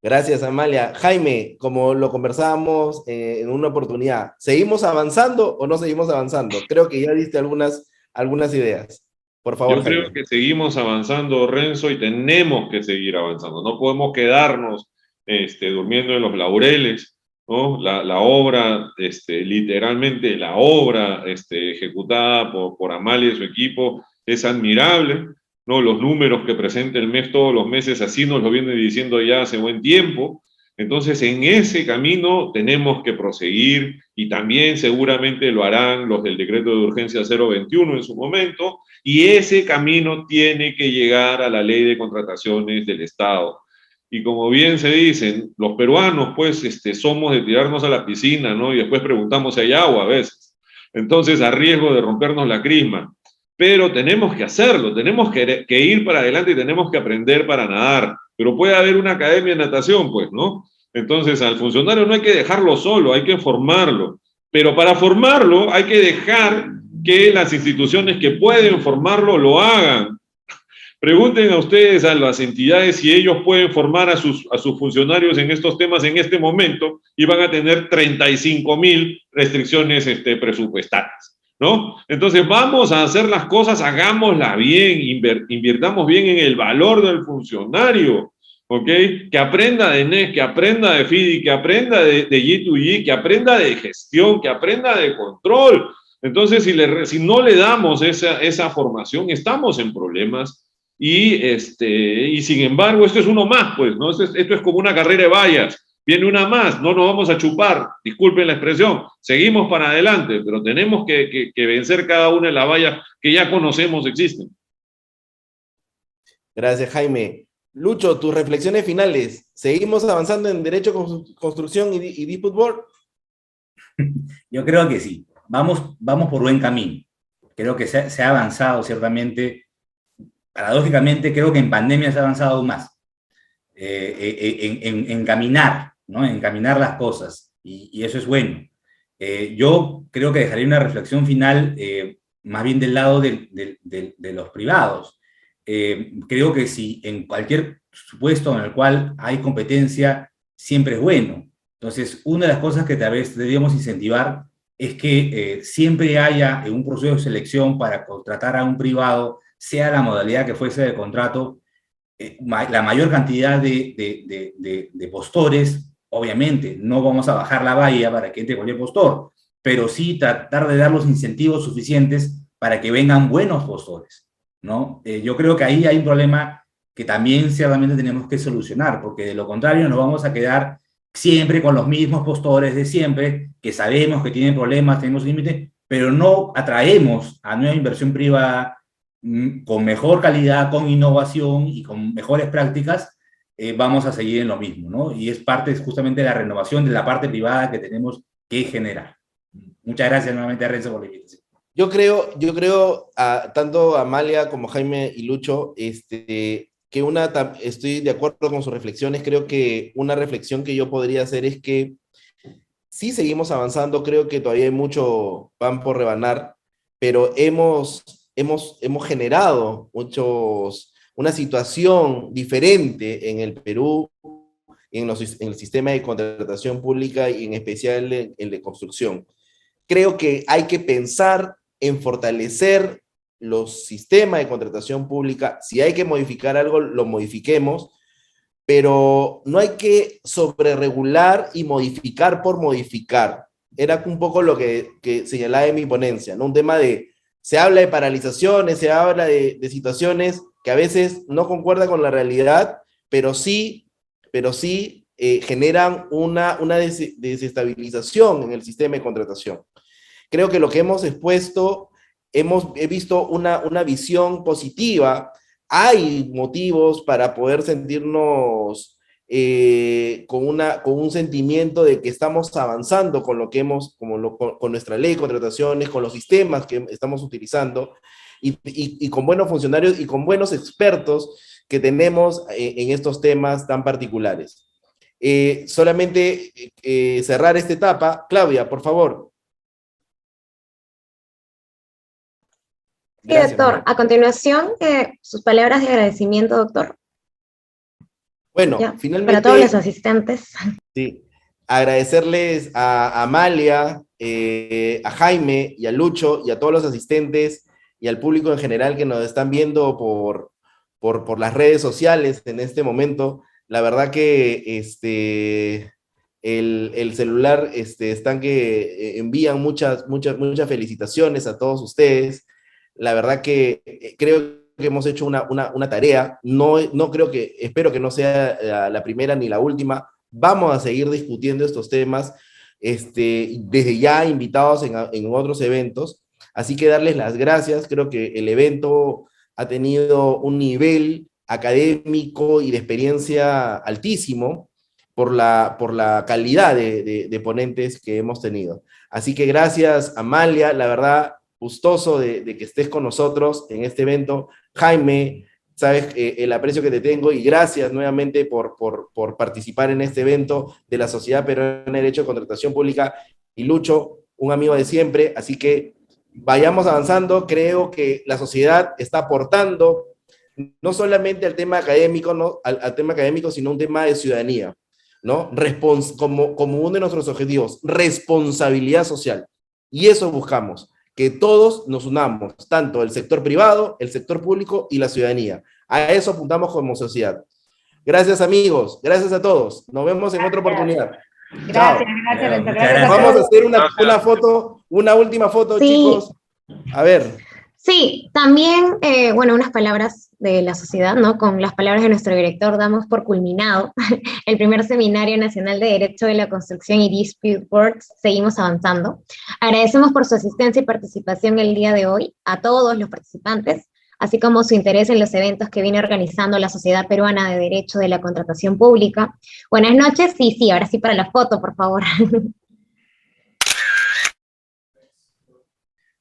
Gracias, Amalia. Jaime, como lo conversábamos en una oportunidad, ¿seguimos avanzando o no seguimos avanzando? Creo que ya diste algunas ideas. Por favor, yo creo que seguimos avanzando, Renzo, y tenemos que seguir avanzando. No podemos quedarnos durmiendo en los laureles, ¿no? La obra, literalmente la obra ejecutada por Amalia y su equipo es admirable, ¿no? Los números que presenta el MEF todos los meses, así nos lo viene diciendo ya hace buen tiempo. Entonces, en ese camino tenemos que proseguir, y también seguramente lo harán los del decreto de urgencia 021 en su momento, y ese camino tiene que llegar a la ley de contrataciones del Estado. Y como bien se dicen, los peruanos, pues, somos de tirarnos a la piscina, ¿no? Y después preguntamos si hay agua a veces. Entonces, a riesgo de rompernos la crisma. Pero tenemos que hacerlo, tenemos que ir para adelante y tenemos que aprender para nadar. Pero puede haber una academia de natación, pues, ¿no? Entonces, al funcionario no hay que dejarlo solo, hay que formarlo. Pero para formarlo hay que dejar que las instituciones que pueden formarlo lo hagan. Pregunten a ustedes, a las entidades, si ellos pueden formar a sus funcionarios en estos temas en este momento, y van a tener 35.000 restricciones presupuestarias, ¿no? Entonces, vamos a hacer las cosas, hagámoslas bien, invirtamos bien en el valor del funcionario, ¿ok? Que aprenda de NES, que aprenda de FIDI, que aprenda de G2G, que aprenda de gestión, que aprenda de control. Entonces, si no le damos esa formación, estamos en problemas. Y sin embargo, esto es uno más, pues, ¿no? Esto es como una carrera de vallas. Viene una más, no nos vamos a chupar, disculpen la expresión, seguimos para adelante, pero tenemos que vencer cada una de las vallas que ya conocemos existen. Gracias, Jaime. Lucho, tus reflexiones finales. ¿Seguimos avanzando en derecho, construcción y dispute board? Yo creo que sí. vamos por buen camino. Creo que se ha avanzado ciertamente. Paradójicamente, creo que en pandemia se ha avanzado aún más. En caminar, ¿no? En caminar las cosas, y eso es bueno. Yo creo que dejaría una reflexión final más bien del lado de los privados. Creo que si en cualquier supuesto en el cual hay competencia, siempre es bueno. Entonces, una de las cosas que tal vez deberíamos incentivar es que siempre haya un proceso de selección para contratar a un privado, sea la modalidad que fuese de contrato, la mayor cantidad de postores. Obviamente, no vamos a bajar la valla para que entre cualquier postor, pero sí tratar de dar los incentivos suficientes para que vengan buenos postores, ¿no? Yo creo que ahí hay un problema que también ciertamente tenemos que solucionar, porque de lo contrario nos vamos a quedar siempre con los mismos postores de siempre, que sabemos que tienen problemas, tenemos límites, pero no atraemos a nueva inversión privada con mejor calidad, con innovación y con mejores prácticas. Vamos a seguir en lo mismo, ¿no? Y es parte justamente de la renovación de la parte privada que tenemos que generar. Muchas gracias nuevamente a Renzo por la invitación. Yo creo tanto Amalia como Jaime y Lucho, que estoy de acuerdo con sus reflexiones. Creo que una reflexión que yo podría hacer es que sí seguimos avanzando, creo que todavía hay mucho pan por rebanar, pero hemos generado una situación diferente en el Perú, en el sistema de contratación pública y en especial el de construcción. Creo que hay que pensar en fortalecer los sistemas de contratación pública. Si hay que modificar algo, lo modifiquemos, pero no hay que sobreregular y modificar por modificar. Era un poco lo que señalaba en mi ponencia, ¿no? Un tema se habla de paralizaciones, se habla de situaciones que a veces no concuerdan con la realidad, pero sí generan una desestabilización en el sistema de contratación. Creo que lo que hemos expuesto, he visto una visión positiva. Hay motivos para poder sentirnos con un sentimiento de que estamos avanzando con lo que con nuestra ley de contrataciones, con los sistemas que estamos utilizando, y con buenos funcionarios y con buenos expertos que tenemos en estos temas tan particulares. Solamente cerrar esta etapa. Claudia, por favor. Sí, doctor. A continuación, sus palabras de agradecimiento, doctor. Bueno, ya, finalmente... para todos los asistentes. Sí, agradecerles a Amalia, a Jaime y a Lucho y a todos los asistentes y al público en general que nos están viendo por las redes sociales en este momento. La verdad que el celular están que envían muchas felicitaciones a todos ustedes. La verdad que creo que hemos hecho una tarea. Espero que no sea la primera ni la última. Vamos a seguir discutiendo estos temas, desde ya invitados en otros eventos. Así que darles las gracias. Creo que el evento ha tenido un nivel académico y de experiencia altísimo por la calidad de ponentes que hemos tenido. Así que gracias, Amalia, la verdad, gustoso de que estés con nosotros en este evento. Jaime, sabes el aprecio que te tengo, y gracias nuevamente por participar en este evento de la Sociedad Peruana de Derecho de Contratación Pública. Y Lucho, un amigo de siempre. Así que vayamos avanzando. Creo que la sociedad está aportando no solamente al tema académico, ¿no? al tema académico, sino un tema de ciudadanía, ¿no? Como uno de nuestros objetivos, responsabilidad social. Y eso buscamos, que todos nos unamos, tanto el sector privado, el sector público y la ciudadanía. A eso apuntamos como sociedad. Gracias, amigos. Gracias a todos. Nos vemos en otra oportunidad. Gracias. Vamos a hacer una última foto, sí, chicos. A ver. Sí, también, unas palabras de la sociedad, ¿no? Con las palabras de nuestro director damos por culminado el primer Seminario Nacional de Derecho de la Construcción y Dispute Boards. Seguimos avanzando. Agradecemos por su asistencia y participación el día de hoy a todos los participantes, así como su interés en los eventos que viene organizando la Sociedad Peruana de Derecho de la Contratación Pública. Buenas noches, y sí, ahora sí para la foto, por favor.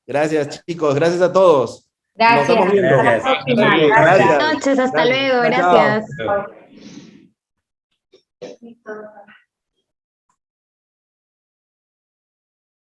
Gracias, chicos. Gracias a todos. Gracias. Nos estamos viendo. Gracias. Gracias. Buenas noches, hasta luego, Chao, chao. gracias.